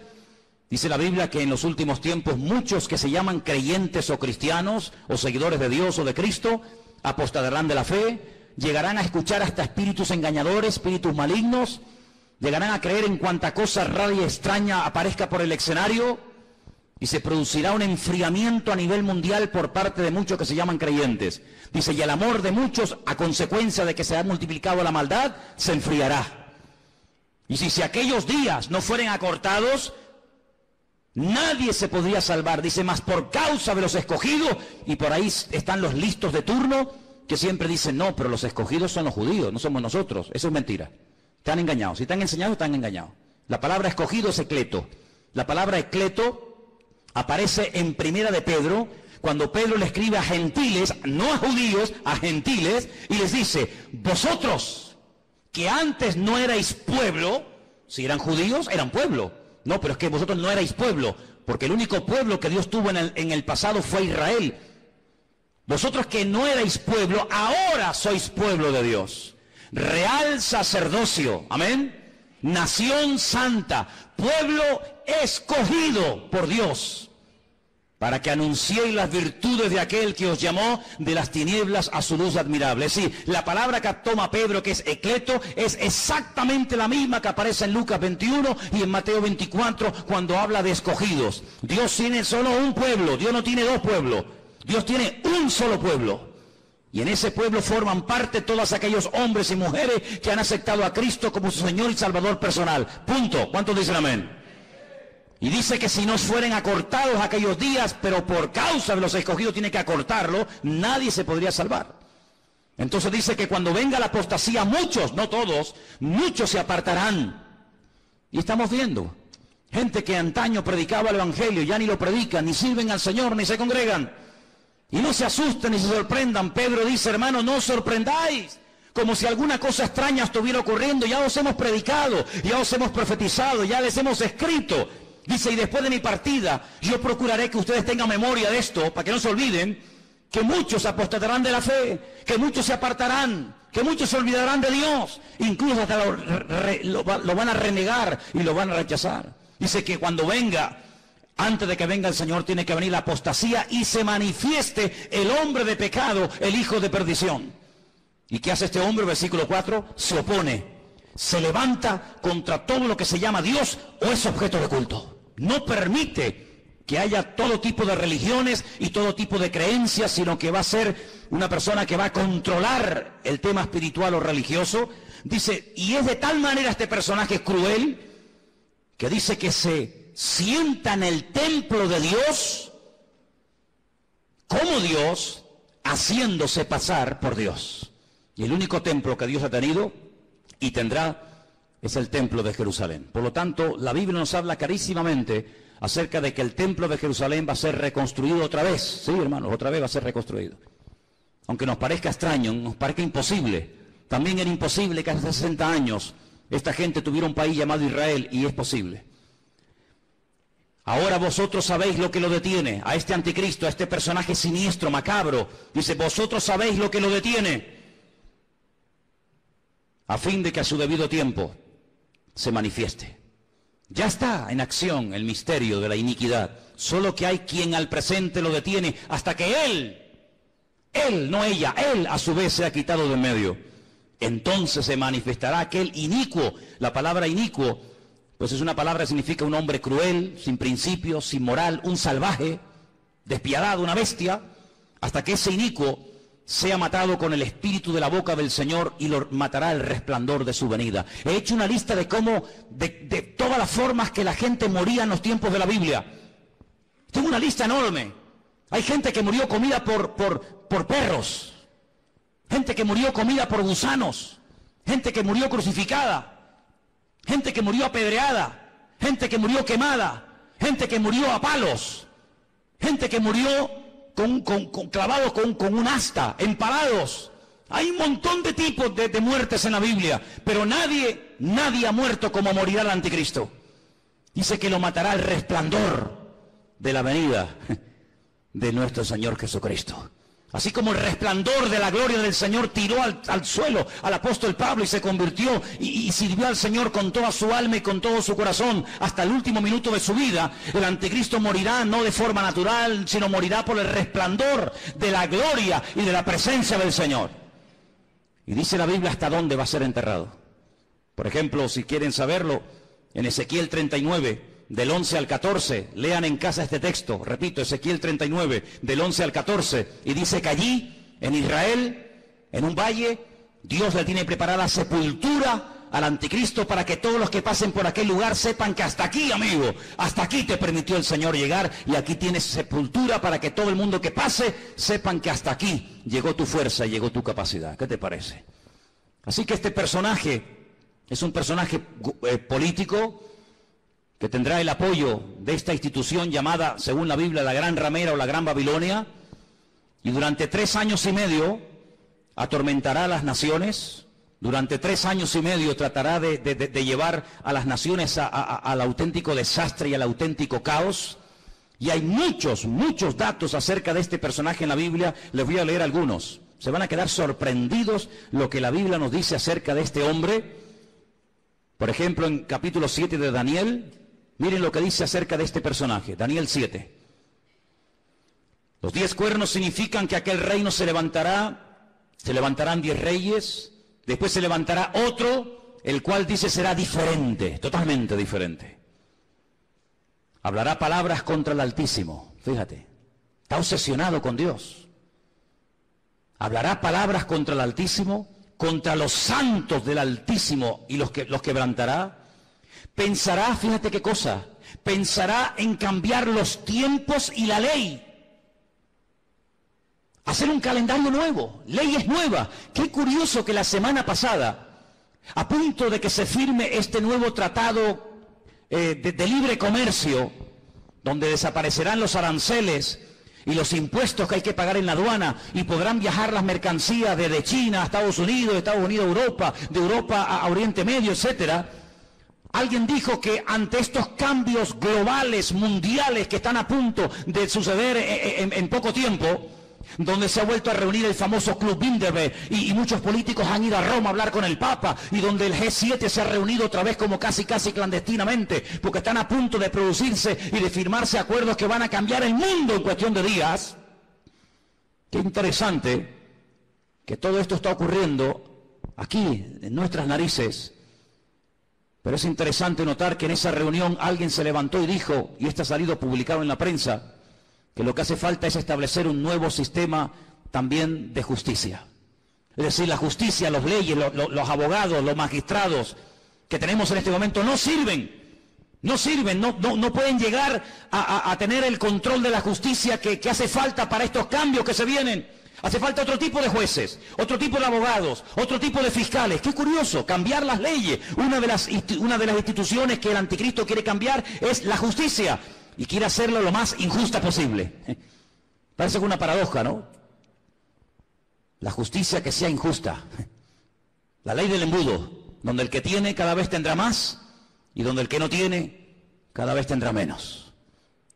Dice la Biblia que en los últimos tiempos muchos que se llaman creyentes o cristianos o seguidores de Dios o de Cristo apostatarán de la fe, llegarán a escuchar hasta espíritus engañadores, espíritus malignos, llegarán a creer en cuanta cosa rara y extraña aparezca por el escenario y se producirá un enfriamiento a nivel mundial por parte de muchos que se llaman creyentes. Dice, y el amor de muchos, a consecuencia de que se ha multiplicado la maldad, se enfriará. Y si aquellos días no fueren acortados, nadie se podría salvar. Dice, más por causa de los escogidos, y por ahí están los listos de turno, que siempre dicen, no, pero los escogidos son los judíos, no somos nosotros. Eso es mentira. Están engañados. Si están enseñados, están engañados. La palabra escogido es ecleto. La palabra ecleto aparece en Primera de Pedro, cuando Pedro le escribe a gentiles, no a judíos, a gentiles, y les dice, vosotros, que antes no erais pueblo, si eran judíos, eran pueblo. No, pero es que vosotros no erais pueblo, porque el único pueblo que Dios tuvo en el pasado fue Israel. Vosotros que no erais pueblo, ahora sois pueblo de Dios. Real sacerdocio, amén. Nación santa, pueblo escogido por Dios, para que anunciéis las virtudes de aquel que os llamó de las tinieblas a su luz admirable. Es decir, la palabra que toma Pedro, que es ecleto, es exactamente la misma que aparece en Lucas 21 y en Mateo 24, cuando habla de escogidos. Dios tiene solo un pueblo, Dios no tiene dos pueblos, Dios tiene un solo pueblo. Y en ese pueblo forman parte todos aquellos hombres y mujeres que han aceptado a Cristo como su Señor y Salvador personal. Punto. ¿Cuántos dicen amén? Y dice que si no fueren acortados aquellos días, pero por causa de los escogidos tiene que acortarlo, nadie se podría salvar. Entonces dice que cuando venga la apostasía, muchos, no todos, muchos se apartarán. Y estamos viendo gente que antaño predicaba el Evangelio, ya ni lo predican, ni sirven al Señor, ni se congregan. Y no se asusten ni se sorprendan. Pedro dice, hermano, no os sorprendáis, como si alguna cosa extraña estuviera ocurriendo. Ya os hemos predicado, ya os hemos profetizado, ya les hemos escrito. Dice, y después de mi partida, yo procuraré que ustedes tengan memoria de esto, para que no se olviden, que muchos apostatarán de la fe, que muchos se apartarán, que muchos se olvidarán de Dios, incluso hasta lo van a renegar y lo van a rechazar. Dice que cuando venga, antes de que venga el Señor, tiene que venir la apostasía y se manifieste el hombre de pecado, el hijo de perdición. ¿Y qué hace este hombre? Versículo 4, se opone, se levanta contra todo lo que se llama Dios o es objeto de culto. No permite que haya todo tipo de religiones y todo tipo de creencias, sino que va a ser una persona que va a controlar el tema espiritual o religioso. Dice, y es de tal manera este personaje cruel, que dice que se sienta en el templo de Dios como Dios, haciéndose pasar por Dios. Y el único templo que Dios ha tenido y tendrá es el templo de Jerusalén. Por lo tanto, la Biblia nos habla clarísimamente acerca de que el templo de Jerusalén va a ser reconstruido otra vez. Sí, hermanos, otra vez va a ser reconstruido. Aunque nos parezca extraño, nos parezca imposible. También era imposible que hace 60 años esta gente tuviera un país llamado Israel, y es posible. Ahora vosotros sabéis lo que lo detiene, a este anticristo, a este personaje siniestro, macabro. Dice, vosotros sabéis lo que lo detiene, a fin de que a su debido tiempo se manifieste. Ya está en acción el misterio de la iniquidad, solo que hay quien al presente lo detiene hasta que él, no ella, él a su vez se ha quitado de en medio. Entonces se manifestará aquel inicuo. La palabra inicuo, pues es una palabra que significa un hombre cruel, sin principios, sin moral, un salvaje, despiadado, una bestia, hasta que ese inicuo sea matado con el espíritu de la boca del Señor y lo matará el resplandor de su venida. He hecho una lista de cómo, de todas las formas que la gente moría en los tiempos de la Biblia. Tengo una lista enorme. Hay gente que murió comida por perros, gente que murió comida por gusanos, gente que murió crucificada, gente que murió apedreada, gente que murió quemada, gente que murió a palos, gente que murió clavados con un asta, empalados. Hay un montón de tipos de muertes en la Biblia, pero nadie ha muerto como morirá el anticristo. Dice que lo matará el resplandor de la venida de nuestro Señor Jesucristo. Así como el resplandor de la gloria del Señor tiró al suelo al apóstol Pablo y se convirtió y sirvió al Señor con toda su alma y con todo su corazón hasta el último minuto de su vida, el anticristo morirá no de forma natural, sino morirá por el resplandor de la gloria y de la presencia del Señor. Y dice la Biblia hasta dónde va a ser enterrado. Por ejemplo, si quieren saberlo, en Ezequiel 39, del 11 al 14, lean en casa este texto, repito, Ezequiel 39, del 11 al 14, y dice que allí, en Israel, en un valle, Dios le tiene preparada sepultura al anticristo para que todos los que pasen por aquel lugar sepan que hasta aquí, amigo, hasta aquí te permitió el Señor llegar, y aquí tienes sepultura para que todo el mundo que pase sepan que hasta aquí llegó tu fuerza y llegó tu capacidad. ¿Qué te parece? Así que este personaje es un personaje político, que tendrá el apoyo de esta institución llamada, según la Biblia, la Gran Ramera o la Gran Babilonia, y durante 3 años y medio atormentará a las naciones, durante 3 años y medio tratará de llevar a las naciones al auténtico desastre y al auténtico caos, y hay muchos datos acerca de este personaje en la Biblia. Les voy a leer algunos, se van a quedar sorprendidos lo que la Biblia nos dice acerca de este hombre. Por ejemplo, en capítulo 7 de Daniel, miren lo que dice acerca de este personaje, Daniel 7. Los 10 cuernos significan que aquel reino se levantarán 10 reyes, después se levantará otro, el cual dice será diferente, totalmente diferente. Hablará palabras contra el Altísimo, fíjate, está obsesionado con Dios. Hablará palabras contra el Altísimo, contra los santos del Altísimo y los quebrantará. Pensará, fíjate qué cosa, pensará en cambiar los tiempos y la ley. Hacer un calendario nuevo, leyes nuevas. Qué curioso que la semana pasada, a punto de que se firme este nuevo tratado de libre comercio, donde desaparecerán los aranceles y los impuestos que hay que pagar en la aduana, y podrán viajar las mercancías desde China a Estados Unidos, de Estados Unidos a Europa, de Europa a Oriente Medio, etcétera. Alguien dijo que ante estos cambios globales, mundiales, que están a punto de suceder en poco tiempo, donde se ha vuelto a reunir el famoso Club Bilderberg y muchos políticos han ido a Roma a hablar con el Papa, y donde el G7 se ha reunido otra vez como casi clandestinamente, porque están a punto de producirse y de firmarse acuerdos que van a cambiar el mundo en cuestión de días. Qué interesante que todo esto está ocurriendo aquí, en nuestras narices. Pero es interesante notar que en esa reunión alguien se levantó y dijo, y esto ha salido publicado en la prensa, que lo que hace falta es establecer un nuevo sistema también de justicia. Es decir, la justicia, las leyes, los abogados, los magistrados que tenemos en este momento no sirven, no pueden llegar a tener el control de la justicia que hace falta para estos cambios que se vienen. Hace falta otro tipo de jueces, otro tipo de abogados, otro tipo de fiscales. Qué curioso, cambiar las leyes. Una de las instituciones que el anticristo quiere cambiar es la justicia, y quiere hacerlo lo más injusta posible. Parece una paradoja, ¿no? La justicia que sea injusta. La ley del embudo, donde el que tiene cada vez tendrá más, y donde el que no tiene cada vez tendrá menos.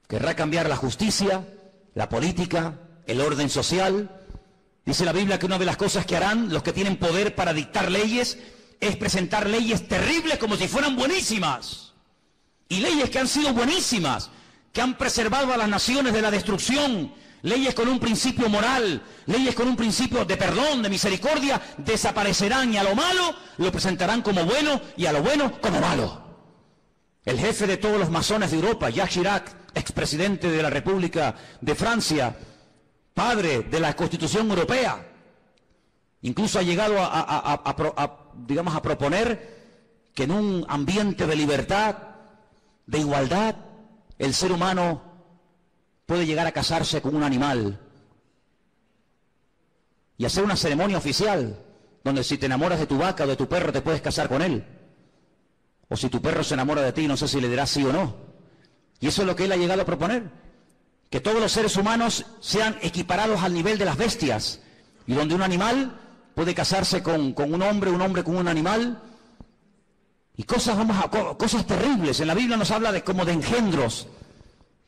Querrá cambiar la justicia, la política, el orden social. Dice la Biblia que una de las cosas que harán los que tienen poder para dictar leyes es presentar leyes terribles como si fueran buenísimas. Y leyes que han sido buenísimas, que han preservado a las naciones de la destrucción, leyes con un principio moral, leyes con un principio de perdón, de misericordia, desaparecerán y a lo malo lo presentarán como bueno y a lo bueno como malo. El jefe de todos los masones de Europa, Jacques Chirac, expresidente de la República de Francia, padre de la Constitución Europea, incluso ha llegado a proponer que en un ambiente de libertad, de igualdad, el ser humano puede llegar a casarse con un animal y hacer una ceremonia oficial donde si te enamoras de tu vaca o de tu perro te puedes casar con él. O si tu perro se enamora de ti, no sé si le dirás sí o no. Y eso es lo que él ha llegado a proponer. Que todos los seres humanos sean equiparados al nivel de las bestias. Y donde un animal puede casarse con un hombre con un animal. Y cosas terribles. En la Biblia nos habla como de engendros.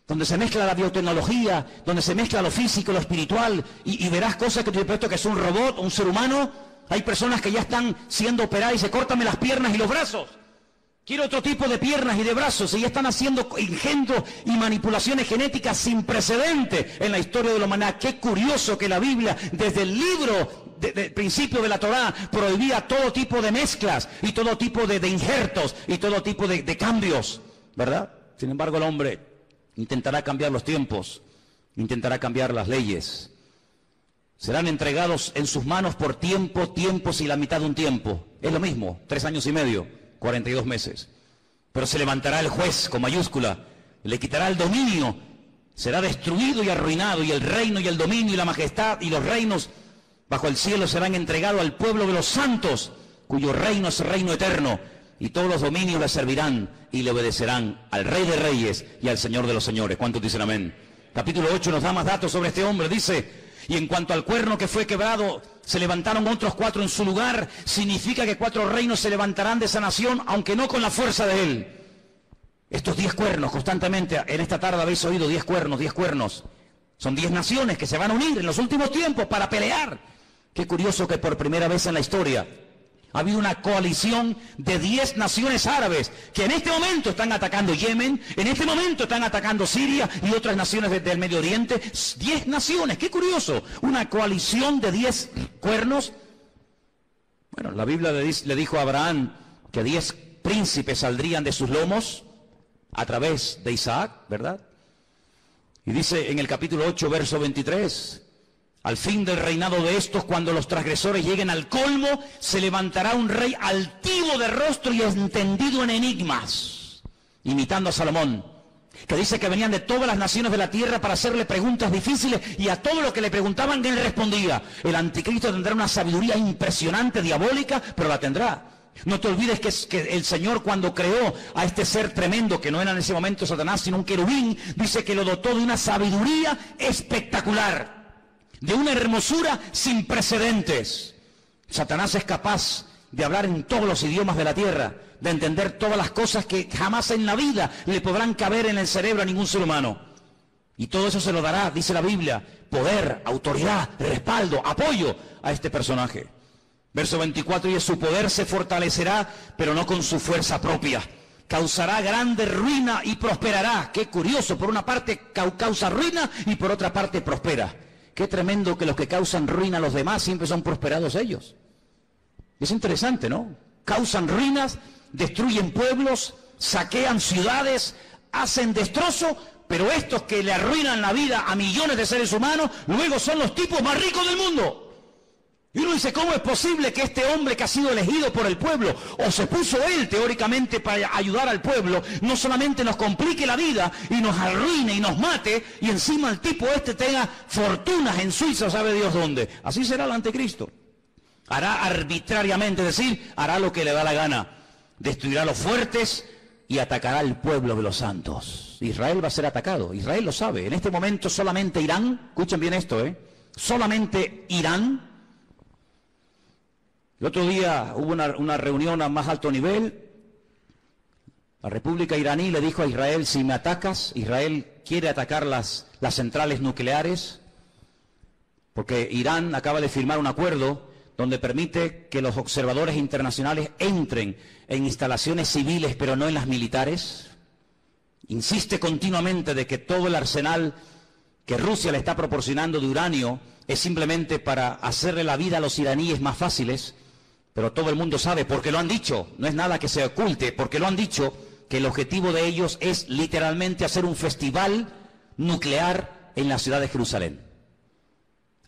Donde se mezcla la biotecnología, donde se mezcla lo físico, lo espiritual. Y verás cosas que te he puesto que es un robot, un ser humano. Hay personas que ya están siendo operadas y se córtame las piernas y los brazos. Quiero otro tipo de piernas y de brazos, y ya están haciendo engendros y manipulaciones genéticas sin precedente en la historia de la humanidad. Qué curioso que la Biblia, desde el libro del principio de la Torá, prohibía todo tipo de mezclas y todo tipo de injertos y todo tipo de cambios, ¿verdad? Sin embargo, el hombre intentará cambiar los tiempos, intentará cambiar las leyes. Serán entregados en sus manos por tiempos y la mitad de un tiempo. Es lo mismo, 3 años y medio. 42 meses. Pero se levantará el juez con mayúscula, le quitará el dominio, será destruido y arruinado, y el reino y el dominio y la majestad y los reinos bajo el cielo serán entregados al pueblo de los santos, cuyo reino es reino eterno, y todos los dominios le servirán y le obedecerán al Rey de Reyes y al Señor de los Señores. ¿Cuántos dicen amén? Capítulo 8 nos da más datos sobre este hombre. Dice: y en cuanto al cuerno que fue quebrado, se levantaron otros 4 en su lugar. Significa que 4 reinos se levantarán de esa nación, aunque no con la fuerza de él. Estos 10 cuernos, constantemente, en esta tarde habéis oído 10 cuernos, 10 cuernos. Son 10 naciones que se van a unir en los últimos tiempos para pelear. Qué curioso que por primera vez en la historia ha habido una coalición de 10 naciones árabes que en este momento están atacando Yemen, en este momento están atacando Siria y otras naciones del Medio Oriente. 10 naciones, qué curioso. Una coalición de 10 cuernos. Bueno, la Biblia le dijo a Abraham que 10 príncipes saldrían de sus lomos a través de Isaac, ¿verdad? Y dice en el capítulo 8, verso 23... al fin del reinado de estos, cuando los transgresores lleguen al colmo, se levantará un rey altivo de rostro y entendido en enigmas, imitando a Salomón, que dice que venían de todas las naciones de la tierra para hacerle preguntas difíciles, y a todo lo que le preguntaban él respondía. El anticristo tendrá una sabiduría impresionante, diabólica, pero la tendrá. No te olvides que el Señor, cuando creó a este ser tremendo, que no era en ese momento Satanás, sino un querubín, dice que lo dotó de una sabiduría espectacular, de una hermosura sin precedentes. Satanás es capaz de hablar en todos los idiomas de la tierra, de entender todas las cosas que jamás en la vida le podrán caber en el cerebro a ningún ser humano. Y todo eso se lo dará, dice la Biblia, poder, autoridad, respaldo, apoyo a este personaje. Verso 24, y su poder se fortalecerá, pero no con su fuerza propia. Causará grande ruina y prosperará. Qué curioso, por una parte causa ruina y por otra parte prospera. Qué tremendo que los que causan ruina a los demás siempre son prosperados ellos. Es interesante, ¿no? Causan ruinas, destruyen pueblos, saquean ciudades, hacen destrozo, pero estos que le arruinan la vida a millones de seres humanos, luego son los tipos más ricos del mundo. Y uno dice, ¿cómo es posible que este hombre que ha sido elegido por el pueblo, o se puso él teóricamente para ayudar al pueblo, no solamente nos complique la vida y nos arruine y nos mate, y encima el tipo este tenga fortunas en Suiza, sabe Dios dónde? Así será el anticristo. Hará arbitrariamente, es decir, hará lo que le da la gana. Destruirá a los fuertes y atacará al pueblo de los santos. Israel va a ser atacado, Israel lo sabe. En este momento solamente Irán, escuchen bien esto, solamente Irán. El otro día hubo una reunión a más alto nivel. La República iraní le dijo a Israel, si me atacas, Israel quiere atacar las centrales nucleares, porque Irán acaba de firmar un acuerdo donde permite que los observadores internacionales entren en instalaciones civiles, pero no en las militares. Insiste continuamente de que todo el arsenal que Rusia le está proporcionando de uranio es simplemente para hacerle la vida a los iraníes más fáciles, pero todo el mundo sabe, porque lo han dicho, no es nada que se oculte, porque lo han dicho, que el objetivo de ellos es literalmente hacer un festival nuclear en la ciudad de Jerusalén.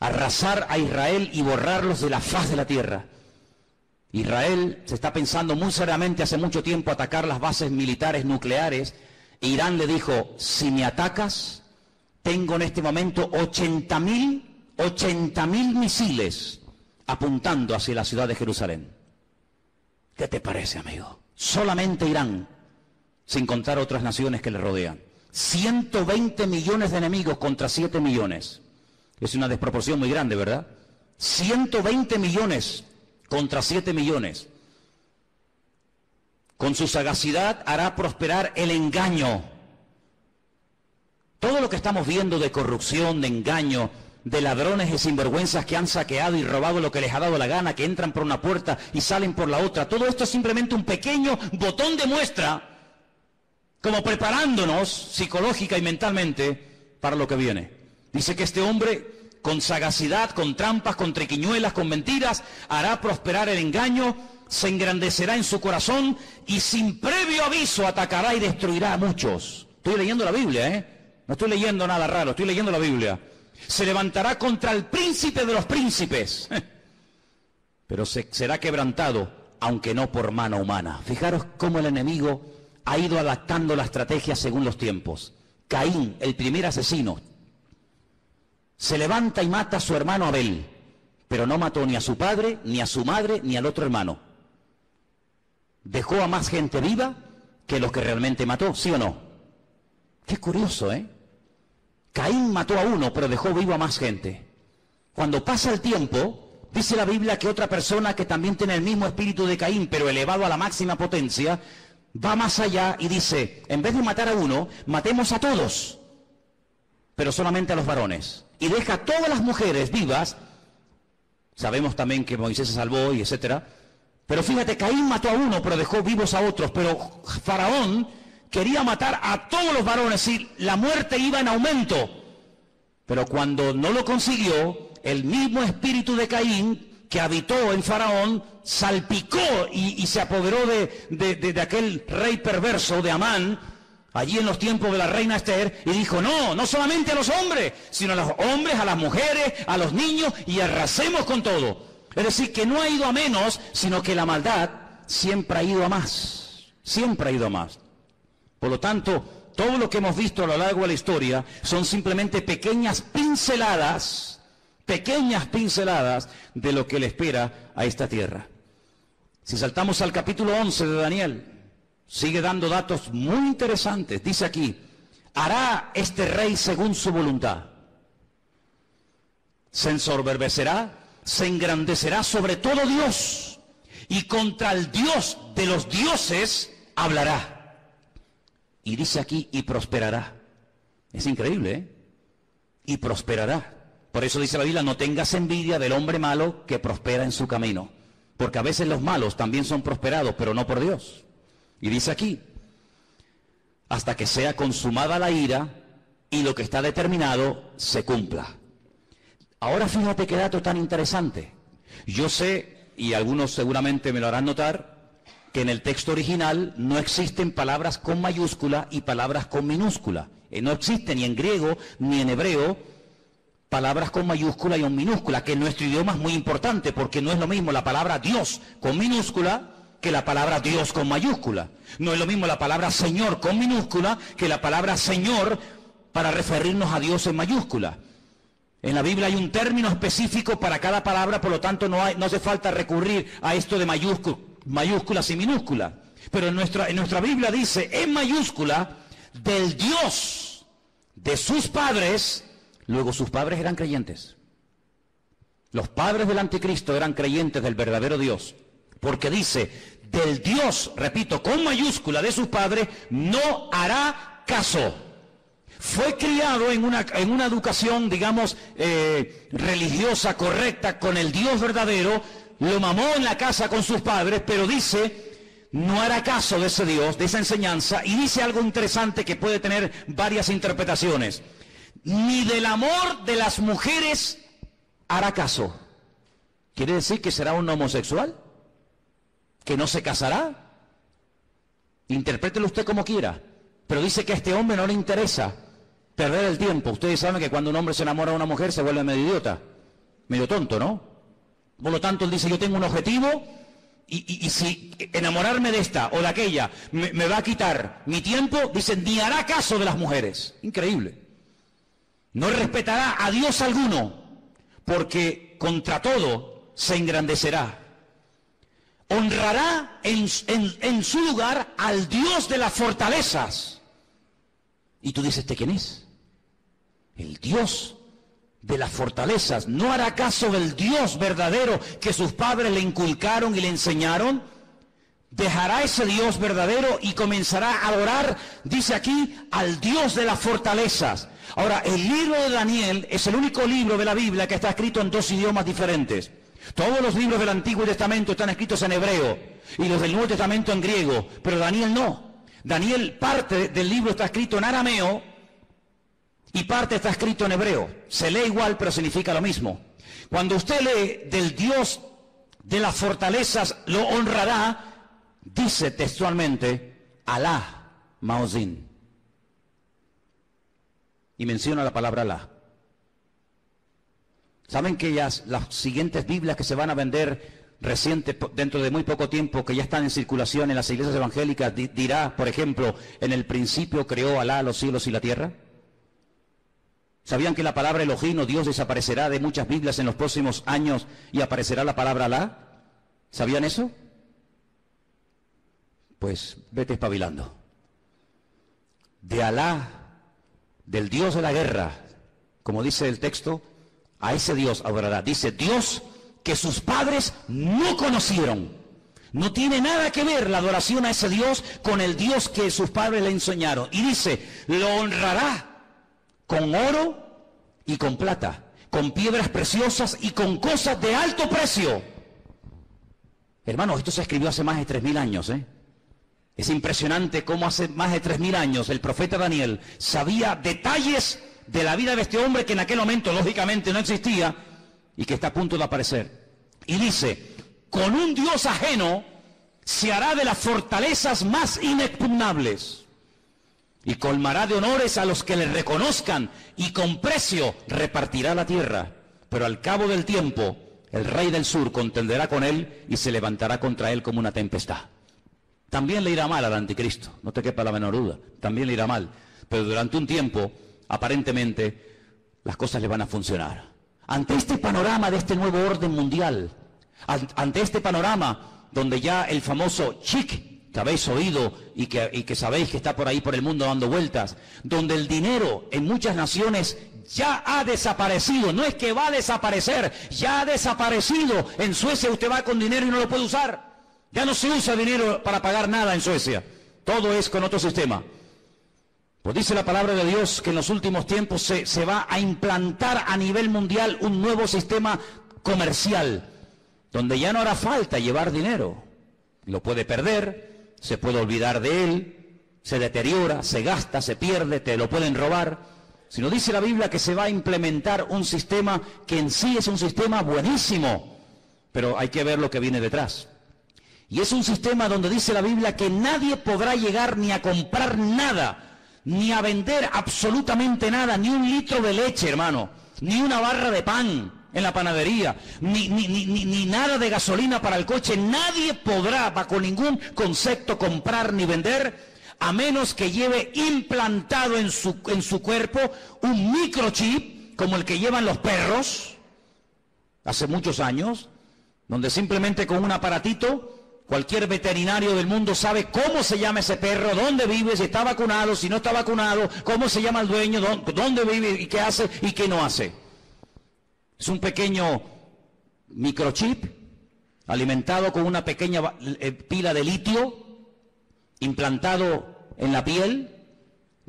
Arrasar a Israel y borrarlos de la faz de la tierra. Israel se está pensando muy seriamente hace mucho tiempo atacar las bases militares nucleares. Irán le dijo, si me atacas, tengo en este momento 80.000 misiles apuntando hacia la ciudad de Jerusalén. ¿Qué te parece, amigo? Solamente Irán, sin contar otras naciones que le rodean. 120 millones de enemigos contra 7 millones. Es una desproporción muy grande, ¿verdad? 120 millones contra 7 millones. Con su sagacidad hará prosperar el engaño. Todo lo que estamos viendo de corrupción, de engaño, de ladrones y sinvergüenzas que han saqueado y robado lo que les ha dado la gana, que entran por una puerta y salen por la otra, todo esto es simplemente un pequeño botón de muestra, como preparándonos psicológica y mentalmente para lo que viene. Dice que este hombre, con sagacidad, con trampas, con triquiñuelas, con mentiras, hará prosperar el engaño, se engrandecerá en su corazón y sin previo aviso atacará y destruirá a muchos. Estoy leyendo la Biblia, no estoy leyendo nada raro, estoy leyendo la Biblia. Se levantará contra el príncipe de los príncipes, pero será quebrantado, aunque no por mano humana. Fijaros cómo el enemigo ha ido adaptando la estrategia según los tiempos. Caín, el primer asesino, se levanta y mata a su hermano Abel, pero no mató ni a su padre, ni a su madre, ni al otro hermano. Dejó a más gente viva que los que realmente mató, ¿sí o no? Qué curioso, ¿eh? Caín mató a uno, pero dejó vivo a más gente. Cuando pasa el tiempo, dice la Biblia que otra persona que también tiene el mismo espíritu de Caín, pero elevado a la máxima potencia, va más allá y dice, en vez de matar a uno, matemos a todos, pero solamente a los varones. Y deja a todas las mujeres vivas. Sabemos también que Moisés se salvó y etcétera. Pero fíjate, Caín mató a uno, pero dejó vivos a otros. Pero Faraón quería matar a todos los varones y la muerte iba en aumento. Pero cuando no lo consiguió, el mismo espíritu de Caín que habitó en Faraón salpicó y se apoderó de aquel rey perverso de Amán, allí en los tiempos de la reina Esther, y dijo, no solamente a los hombres, sino a los hombres, a las mujeres, a los niños, y arrasemos con todo. Es decir, que no ha ido a menos, sino que la maldad siempre ha ido a más, siempre ha ido a más. Por lo tanto, todo lo que hemos visto a lo largo de la historia son simplemente pequeñas pinceladas de lo que le espera a esta tierra. Si saltamos al capítulo 11 de Daniel, sigue dando datos muy interesantes. Dice aquí, hará este rey según su voluntad. Se ensoberbecerá, se engrandecerá sobre todo Dios, y contra el Dios de los dioses hablará. Y dice aquí, y prosperará. Es increíble, ¿eh? Y prosperará. Por eso dice la Biblia, no tengas envidia del hombre malo que prospera en su camino. Porque a veces los malos también son prosperados, pero no por Dios. Y dice aquí, hasta que sea consumada la ira y lo que está determinado se cumpla. Ahora fíjate qué dato tan interesante. Yo sé, y algunos seguramente me lo harán notar, que en el texto original no existen palabras con mayúscula y palabras con minúscula. No existe ni en griego ni en hebreo palabras con mayúscula y con minúscula, que en nuestro idioma es muy importante, porque no es lo mismo la palabra Dios con minúscula que la palabra Dios con mayúscula. No es lo mismo la palabra Señor con minúscula que la palabra Señor para referirnos a Dios en mayúscula. En la Biblia hay un término específico para cada palabra, por lo tanto no hace falta recurrir a esto de mayúsculas y minúsculas. Pero en nuestra Biblia dice en mayúscula, del Dios de sus padres. Luego sus padres eran creyentes. Los padres del anticristo eran creyentes del verdadero Dios. Porque dice, del Dios, repito, con mayúscula de sus padres, no hará caso. Fue criado en una educación, digamos, religiosa, correcta, con el Dios verdadero, lo mamó en la casa con sus padres, pero dice, no hará caso de ese Dios, de esa enseñanza, y dice algo interesante que puede tener varias interpretaciones. Ni del amor de las mujeres hará caso. ¿Quiere decir que será un homosexual? ¿Que no se casará? Interprételo usted como quiera, pero dice que a este hombre no le interesa perder el tiempo. Ustedes saben que cuando un hombre se enamora de una mujer se vuelve medio idiota, medio tonto, ¿no? Por lo tanto, él dice, yo tengo un objetivo y si enamorarme de esta o de aquella me va a quitar mi tiempo, dice, ni hará caso de las mujeres. Increíble. No respetará a Dios alguno, porque contra todo se engrandecerá. Honrará en su lugar al Dios de las fortalezas. Y tú dices, ¿este quién es? El Dios de las fortalezas. No hará caso del Dios verdadero que sus padres le inculcaron y le enseñaron. Dejará ese Dios verdadero y comenzará a adorar, dice aquí, al Dios de las fortalezas. Ahora, el libro de Daniel es el único libro de la Biblia que está escrito en dos idiomas diferentes. Todos los libros del Antiguo Testamento están escritos en hebreo y los del Nuevo Testamento en griego, pero Daniel no. Daniel, parte del libro está escrito en arameo y parte está escrito en hebreo. Se lee igual, pero significa lo mismo. Cuando usted lee del Dios de las fortalezas lo honrará, dice textualmente Alá Maozín. Y menciona la palabra Alá. ¿Saben que las siguientes Biblias que se van a vender dentro de muy poco tiempo, que ya están en circulación en las iglesias evangélicas, dirá, por ejemplo, en el principio creó Alá los cielos y la tierra? ¿Sabían que la palabra Elohim o Dios desaparecerá de muchas Biblias en los próximos años y aparecerá la palabra Alá? ¿Sabían eso? Pues vete espabilando. De Alá, del Dios de la guerra, como dice el texto, a ese Dios adorará. Dice, Dios que sus padres no conocieron. No tiene nada que ver la adoración a ese Dios con el Dios que sus padres le enseñaron. Y dice, lo honrará con oro y con plata, con piedras preciosas y con cosas de alto precio. Hermanos, esto se escribió hace más de 3000 años, ¿eh? Es impresionante cómo hace más de 3000 años el profeta Daniel sabía detalles de la vida de este hombre que en aquel momento lógicamente no existía y que está a punto de aparecer. Y dice, con un Dios ajeno se hará de las fortalezas más inexpugnables y colmará de honores a los que le reconozcan y con precio repartirá la tierra. Pero al cabo del tiempo el rey del sur contenderá con él y se levantará contra él como una tempestad. También le irá mal al anticristo, no te quepa la menor duda, también le irá mal, pero durante un tiempo aparentemente las cosas le van a funcionar. Ante este panorama de este nuevo orden mundial, ante este panorama donde ya el famoso chic que habéis oído y que sabéis que está por ahí por el mundo dando vueltas, donde el dinero en muchas naciones ya ha desaparecido, no es que va a desaparecer, ya ha desaparecido. En Suecia usted va con dinero y no lo puede usar, ya no se usa dinero para pagar nada en Suecia, todo es con otro sistema. Pues dice la palabra de Dios que en los últimos tiempos se va a implantar a nivel mundial un nuevo sistema comercial, donde ya no hará falta llevar dinero. Lo puede perder, se puede olvidar de él, se deteriora, se gasta, se pierde, te lo pueden robar. Sino dice la Biblia que se va a implementar un sistema que en sí es un sistema buenísimo, pero hay que ver lo que viene detrás. Y es un sistema donde dice la Biblia que nadie podrá llegar ni a comprar nada, ni a vender absolutamente nada, ni un litro de leche, hermano, ni una barra de pan en la panadería, ni nada de gasolina para el coche. Nadie podrá, bajo ningún concepto, comprar ni vender, a menos que lleve implantado en su cuerpo un microchip, como el que llevan los perros, hace muchos años, donde simplemente con un aparatito cualquier veterinario del mundo sabe cómo se llama ese perro, dónde vive, si está vacunado, si no está vacunado, cómo se llama el dueño, dónde vive y qué hace y qué no hace. Es un pequeño microchip alimentado con una pequeña pila de litio implantado en la piel,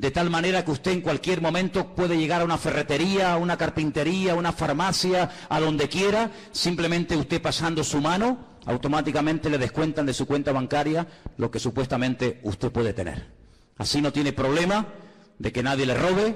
de tal manera que usted en cualquier momento puede llegar a una ferretería, a una carpintería, a una farmacia, a donde quiera, simplemente usted pasando su mano, automáticamente le descuentan de su cuenta bancaria lo que supuestamente usted puede tener. Así no tiene problema de que nadie le robe,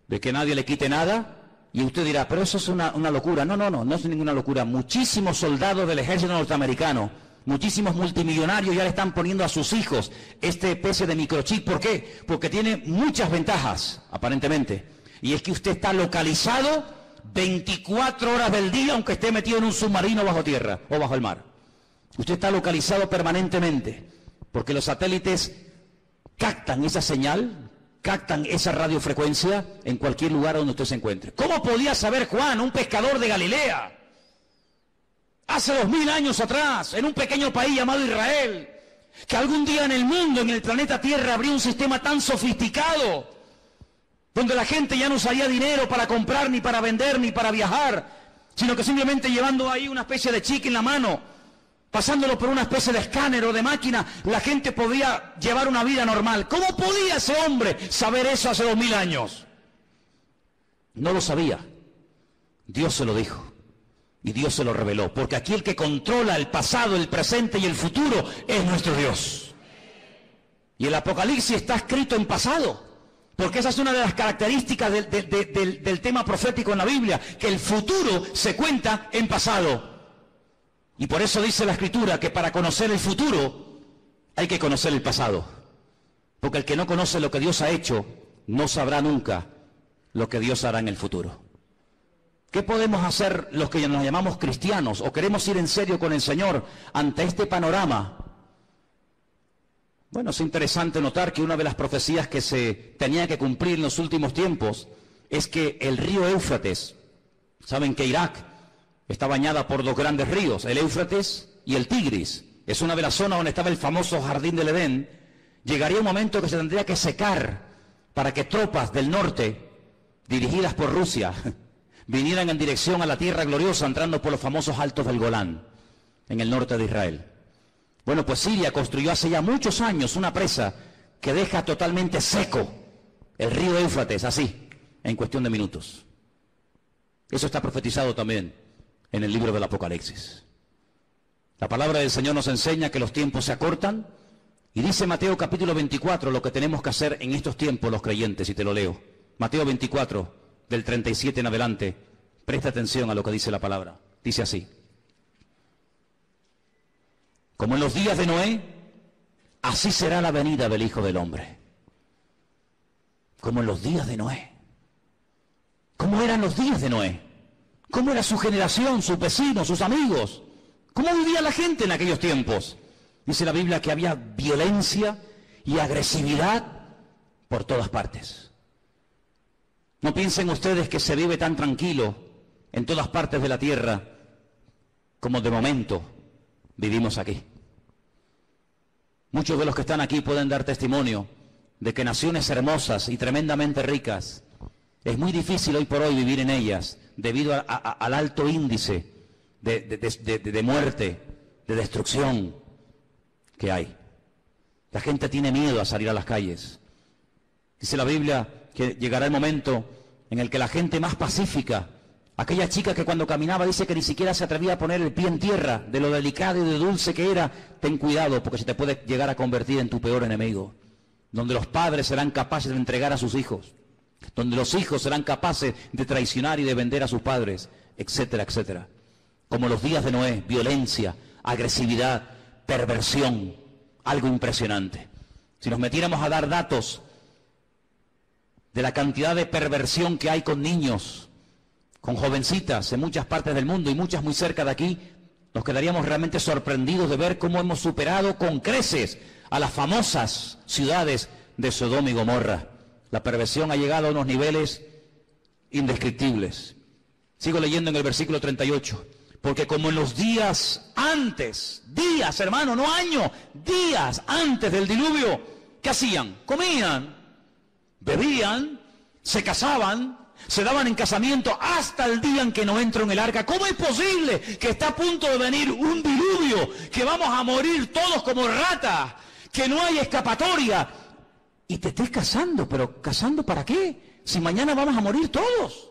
de que nadie le quite nada. Y usted dirá, pero eso es una locura. No es ninguna locura. Muchísimos soldados del ejército norteamericano, muchísimos multimillonarios ya le están poniendo a sus hijos este especie de microchip. ¿Por qué? Porque tiene muchas ventajas, aparentemente. Y es que usted está localizado 24 horas del día, aunque esté metido en un submarino bajo tierra o bajo el mar. Usted está localizado permanentemente, porque los satélites captan esa señal, captan esa radiofrecuencia en cualquier lugar donde usted se encuentre. ¿Cómo podía saber Juan, un pescador de Galilea, hace 2000 años atrás, en un pequeño país llamado Israel, que algún día en el mundo, en el planeta Tierra, habría un sistema tan sofisticado, donde la gente ya no usaría dinero para comprar, ni para vender, ni para viajar, sino que simplemente llevando ahí una especie de chique en la mano, pasándolo por una especie de escáner o de máquina, la gente podía llevar una vida normal? ¿Cómo podía ese hombre saber eso hace 2000 años? No lo sabía. Dios se lo dijo. Y Dios se lo reveló. Porque aquí el que controla el pasado, el presente y el futuro es nuestro Dios. Y el Apocalipsis está escrito en pasado. Porque esa es una de las características del tema profético en la Biblia. Que el futuro se cuenta en pasado. Y por eso dice la Escritura que para conocer el futuro hay que conocer el pasado. Porque el que no conoce lo que Dios ha hecho no sabrá nunca lo que Dios hará en el futuro. ¿Qué podemos hacer los que nos llamamos cristianos o queremos ir en serio con el Señor ante este panorama? Bueno, es interesante notar que una de las profecías que se tenía que cumplir en los últimos tiempos es que el río Éufrates, saben que Irak está bañada por dos grandes ríos, el Éufrates y el Tigris. Es una de las zonas donde estaba el famoso Jardín del Edén. Llegaría un momento que se tendría que secar para que tropas del norte, dirigidas por Rusia, vinieran en dirección a la tierra gloriosa, entrando por los famosos altos del Golán, en el norte de Israel. Bueno, pues Siria construyó hace ya muchos años una presa que deja totalmente seco el río Éufrates, así, en cuestión de minutos. Eso está profetizado también en el libro del Apocalipsis. La palabra del Señor nos enseña que los tiempos se acortan, y dice Mateo capítulo 24 lo que tenemos que hacer en estos tiempos los creyentes, y te lo leo. Mateo 24, del 37 en adelante, presta atención a lo que dice la palabra. Dice así: como en los días de Noé, así será la venida del Hijo del Hombre. Como en los días de Noé. ¿Cómo eran los días de Noé? ¿Cómo era su generación, sus vecinos, sus amigos? ¿Cómo vivía la gente en aquellos tiempos? Dice la Biblia que había violencia y agresividad por todas partes. No piensen ustedes que se vive tan tranquilo en todas partes de la tierra como de momento vivimos aquí. Muchos de los que están aquí pueden dar testimonio de que naciones hermosas y tremendamente ricas, es muy difícil hoy por hoy vivir en ellas debido al alto índice de muerte, de destrucción que hay. La gente tiene miedo a salir a las calles. Dice la Biblia que llegará el momento en el que la gente más pacífica, aquella chica que cuando caminaba dice que ni siquiera se atrevía a poner el pie en tierra, de lo delicado y de dulce que era, ten cuidado porque se te puede llegar a convertir en tu peor enemigo. Donde los padres serán capaces de entregar a sus hijos, donde los hijos serán capaces de traicionar y de vender a sus padres, etcétera, etcétera. Como los días de Noé, violencia, agresividad, perversión, algo impresionante. Si nos metiéramos a dar datos de la cantidad de perversión que hay con niños, con jovencitas en muchas partes del mundo y muchas muy cerca de aquí, nos quedaríamos realmente sorprendidos de ver cómo hemos superado con creces a las famosas ciudades de Sodoma y Gomorra. La perversión ha llegado a unos niveles indescriptibles. Sigo leyendo en el versículo 38. Porque como en los días antes, días hermano, no años, días antes del diluvio, ¿qué hacían? Comían, bebían, se casaban, se daban en casamiento hasta el día en que no entró en el arca. ¿Cómo es posible que está a punto de venir un diluvio, que vamos a morir todos como ratas, que no hay escapatoria? y te estés casando. ¿Pero casando para qué? Si mañana vamos a morir todos.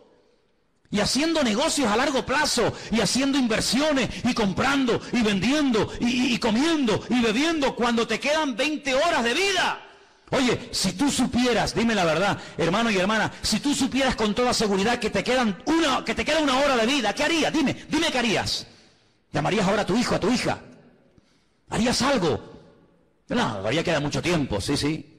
Y haciendo negocios a largo plazo, y haciendo inversiones, y comprando, y vendiendo, y comiendo, y bebiendo, cuando te quedan 20 horas de vida. Oye, si tú supieras, dime la verdad, hermano y hermana, si tú supieras con toda seguridad que te queda una hora de vida, ¿qué harías? Dime qué harías. ¿Llamarías ahora a tu hijo, a tu hija? ¿Harías algo? No, todavía queda mucho tiempo, sí.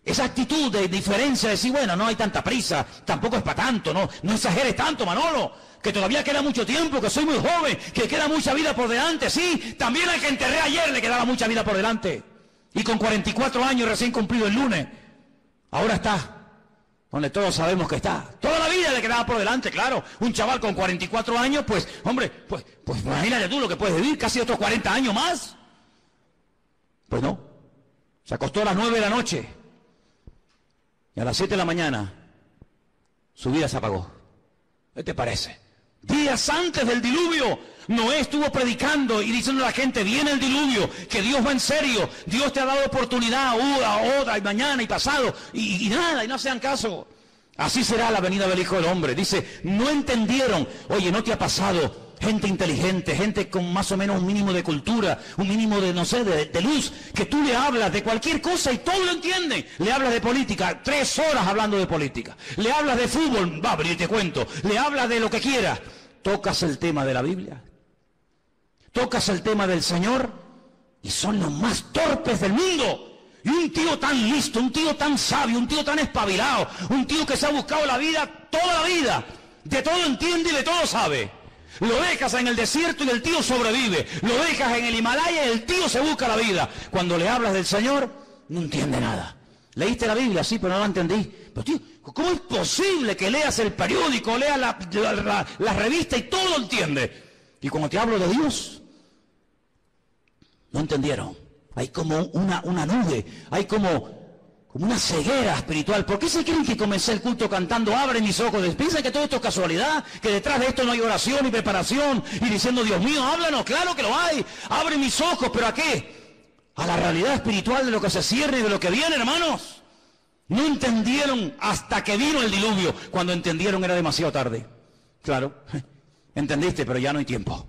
Esa actitud de diferencia, de decir, bueno, no hay tanta prisa, tampoco es para tanto, no exageres tanto, Manolo, que todavía queda mucho tiempo, que soy muy joven, que queda mucha vida por delante. Sí, también al que enterré ayer le quedaba mucha vida por delante. Y con 44 años recién cumplido el lunes, ahora está donde todos sabemos que está. Toda la vida le quedaba por delante, claro. Un chaval con 44 años, pues, hombre, pues imagínate tú lo que puedes vivir, casi otros 40 años más. Pues no, se acostó a las 9 de la noche. Y a las 7 de la mañana, su vida se apagó. ¿Qué te parece? Días antes del diluvio, Noé estuvo predicando y diciendo a la gente, viene el diluvio, que Dios va en serio, Dios te ha dado oportunidad, otra, y mañana, y pasado, y nada, y no sean caso. Así será la venida del Hijo del Hombre. Dice, no entendieron. Oye, ¿no te ha pasado? Gente inteligente, gente con más o menos un mínimo de cultura, un mínimo de, no sé, de luz, que tú le hablas de cualquier cosa y todo lo entienden. Le hablas de política, 3 horas hablando de política. Le hablas de fútbol, va, pero yo te cuento. Le hablas de lo que quieras. Tocas el tema de la Biblia, tocas el tema del Señor y son los más torpes del mundo. Y un tío tan listo, un tío tan sabio, un tío tan espabilado, un tío que se ha buscado la vida, toda la vida, de todo entiende y de todo sabe. Lo dejas en el desierto y el tío sobrevive. Lo dejas en el Himalaya y el tío se busca la vida. Cuando le hablas del Señor, no entiende nada. ¿Leíste la Biblia? Sí, pero no la entendí. Pero tío, ¿cómo es posible que leas el periódico, leas la revista y todo lo entiende? Y cuando te hablo de Dios, no entendieron. Hay como una nube, hay como una ceguera espiritual. ¿Por qué se creen que comencé el culto cantando abre mis ojos? ¿Piensan que todo esto es casualidad? ¿Que detrás de esto no hay oración y preparación? Y diciendo, Dios mío, háblanos. Claro que lo hay. Abre mis ojos, ¿pero a qué? A la realidad espiritual de lo que se cierne y de lo que viene, hermanos. No entendieron hasta que vino el diluvio. Cuando entendieron era demasiado tarde. Claro, entendiste, pero ya no hay tiempo.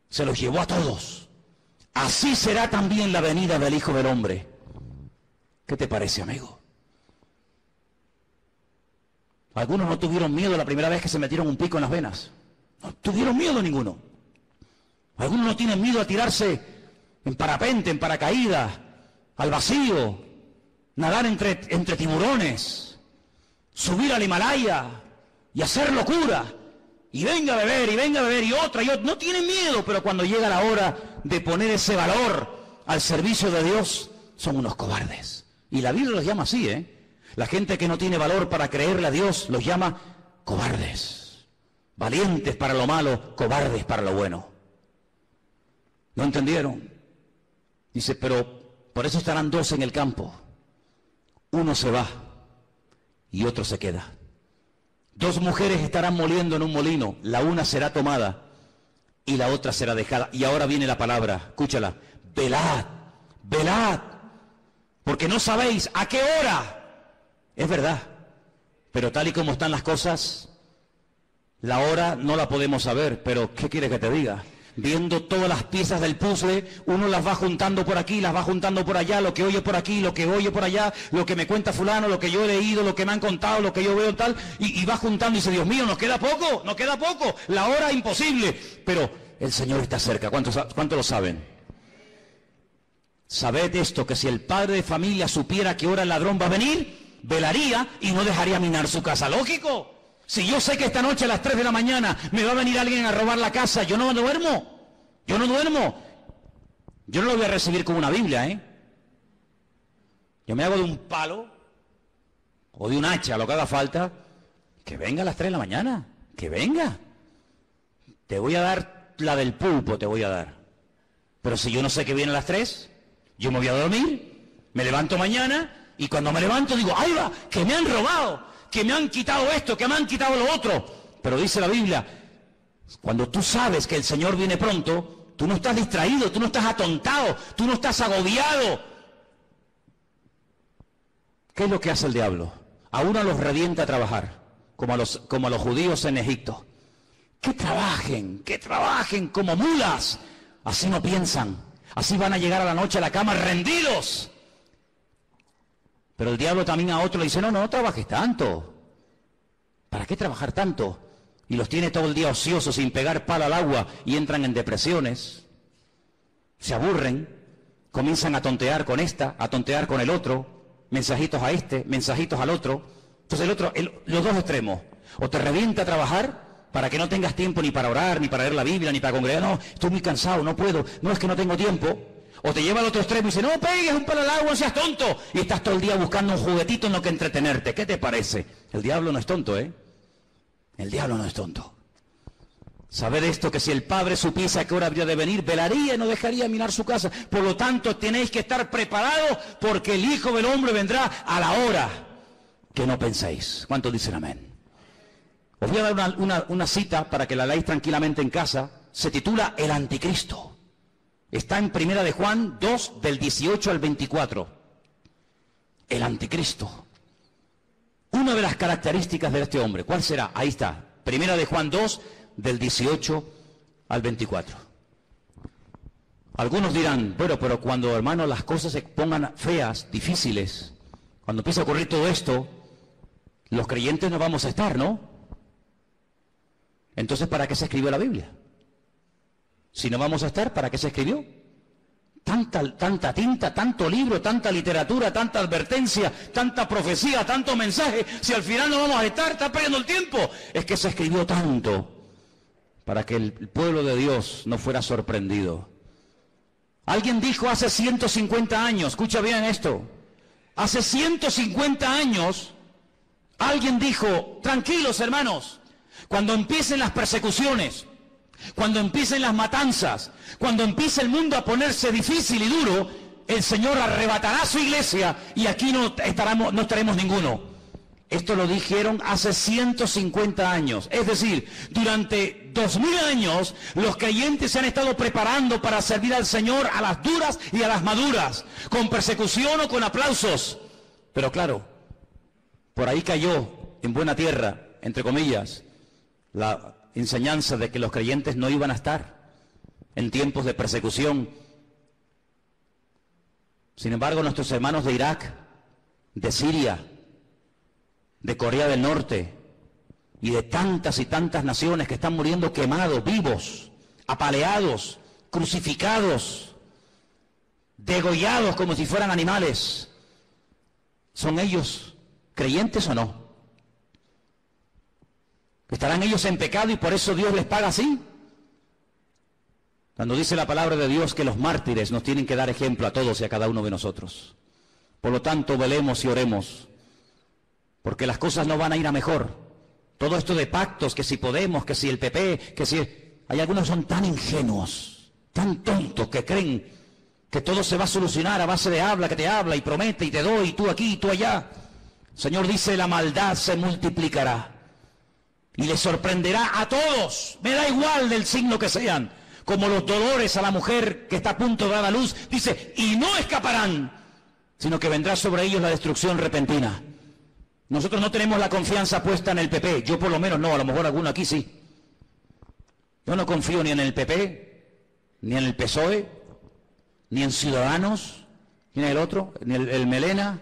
Se los llevó a todos. Así será también la venida del Hijo del Hombre. ¿Qué te parece, amigo? Algunos no tuvieron miedo la primera vez que se metieron un pico en las venas. No tuvieron miedo ninguno. Algunos no tienen miedo a tirarse en parapente, en paracaídas, al vacío, nadar entre tiburones, subir al Himalaya y hacer locura. Y venga a beber, y otra. No tienen miedo, pero cuando llega la hora de poner ese valor al servicio de Dios, son unos cobardes. Y la Biblia los llama así, La gente que no tiene valor para creerle a Dios los llama cobardes. Valientes para lo malo, cobardes para lo bueno. ¿No entendieron? Dice, pero por eso estarán 2 en el campo. Uno se va y otro se queda. 2 mujeres estarán moliendo en un molino, la una será tomada y la otra será dejada. Y ahora viene la palabra, escúchala, velad, velad, porque no sabéis a qué hora. Es verdad, pero tal y como están las cosas, la hora no la podemos saber, pero ¿qué quiere que te diga? Viendo todas las piezas del puzzle, uno las va juntando por aquí, las va juntando por allá, lo que oye por aquí, lo que oye por allá, lo que me cuenta fulano, lo que yo he leído, lo que me han contado, lo que yo veo tal, y va juntando y dice, Dios mío, nos queda poco, la hora imposible, pero el Señor está cerca. ¿Cuántos lo saben? Sabed esto, que si el padre de familia supiera que hora el ladrón va a venir, velaría y no dejaría minar su casa. Lógico. Si yo sé que esta noche a las 3 de la mañana me va a venir alguien a robar la casa, yo no duermo. Yo no lo voy a recibir con una Biblia, Yo me hago de un palo o de un hacha, lo que haga falta, que venga a las 3 de la mañana, que venga. Te voy a dar la del pulpo, te voy a dar. Pero si yo no sé que viene a las 3, yo me voy a dormir, me levanto mañana y cuando me levanto digo, ¡ay va! ¡Que me han robado! Que me han quitado esto, que me han quitado lo otro. Pero dice la Biblia, cuando tú sabes que el Señor viene pronto, tú no estás distraído, tú no estás atontado, tú no estás agobiado. ¿Qué es lo que hace el diablo? A uno los revienta a trabajar, como a los judíos en Egipto. Que trabajen como mulas. Así no piensan, así van a llegar a la noche a la cama rendidos. Pero el diablo también a otro le dice, no trabajes tanto. ¿Para qué trabajar tanto? Y los tiene todo el día ociosos, sin pegar palo al agua, y entran en depresiones. Se aburren, comienzan a tontear con esta, a tontear con el otro, mensajitos a este, mensajitos al otro. Entonces los dos extremos, o te revienta a trabajar para que no tengas tiempo ni para orar, ni para leer la Biblia, ni para congregar, no, estoy muy cansado, no puedo, no es que no tengo tiempo. O te lleva al otro extremo y dice, no pegues un palo al agua, no seas tonto. Y estás todo el día buscando un juguetito en lo que entretenerte. ¿Qué te parece? El diablo no es tonto, ¿eh? El diablo no es tonto. Saber esto, que si el Padre supiese a qué hora habría de venir, velaría y no dejaría mirar su casa. Por lo tanto, tenéis que estar preparados, porque el Hijo del Hombre vendrá a la hora que no penséis. ¿Cuántos dicen amén? Os voy a dar una cita para que la leáis tranquilamente en casa. Se titula El Anticristo. Está en Primera de Juan 2, del 18 al 24. El Anticristo. Una de las características de este hombre, ¿cuál será? Ahí está. Primera de Juan 2, del 18 al 24. Algunos dirán, bueno, pero cuando, hermano, las cosas se pongan feas, difíciles, cuando empiece a ocurrir todo esto, los creyentes no vamos a estar, ¿no? Entonces, ¿para qué se escribió la Biblia? Si no vamos a estar, ¿para qué se escribió? Tanta tinta, tanto libro, tanta literatura, tanta advertencia, tanta profecía, tanto mensaje. Si al final no vamos a estar, está perdiendo el tiempo. Es que se escribió tanto para que el pueblo de Dios no fuera sorprendido. Alguien dijo hace 150 años, escucha bien esto, hace 150 años, alguien dijo, tranquilos hermanos, cuando empiecen las persecuciones, cuando empiecen las matanzas, cuando empiece el mundo a ponerse difícil y duro, el Señor arrebatará su iglesia y aquí no estaremos ninguno. Esto lo dijeron hace 150 años. Es decir, durante 2000 años los creyentes se han estado preparando para servir al Señor a las duras y a las maduras, con persecución o con aplausos. Pero claro, por ahí cayó en buena tierra, entre comillas, la enseñanza de que los creyentes no iban a estar en tiempos de persecución. Sin embargo, nuestros hermanos de Irak, de Siria, de Corea del Norte y de tantas y tantas naciones que están muriendo quemados, vivos, apaleados, crucificados, degollados como si fueran animales, ¿son ellos creyentes o no? ¿Estarán ellos en pecado y por eso Dios les paga así? Cuando dice la palabra de Dios que los mártires nos tienen que dar ejemplo a todos y a cada uno de nosotros. Por lo tanto, velemos y oremos, porque las cosas no van a ir a mejor. Todo esto de pactos, que si Podemos, que si el PP, que si... Hay algunos que son tan ingenuos, tan tontos, que creen que todo se va a solucionar a base de habla, que te habla y promete y te doy, y tú aquí y tú allá. El Señor dice, la maldad se multiplicará y les sorprenderá a todos, me da igual del signo que sean, como los dolores a la mujer que está a punto de dar a luz, dice, y no escaparán, sino que vendrá sobre ellos la destrucción repentina. Nosotros no tenemos la confianza puesta en el PP, yo por lo menos no, a lo mejor alguno aquí sí. Yo no confío ni en el PP, ni en el PSOE, ni en Ciudadanos, ni en el otro, ni el Melena,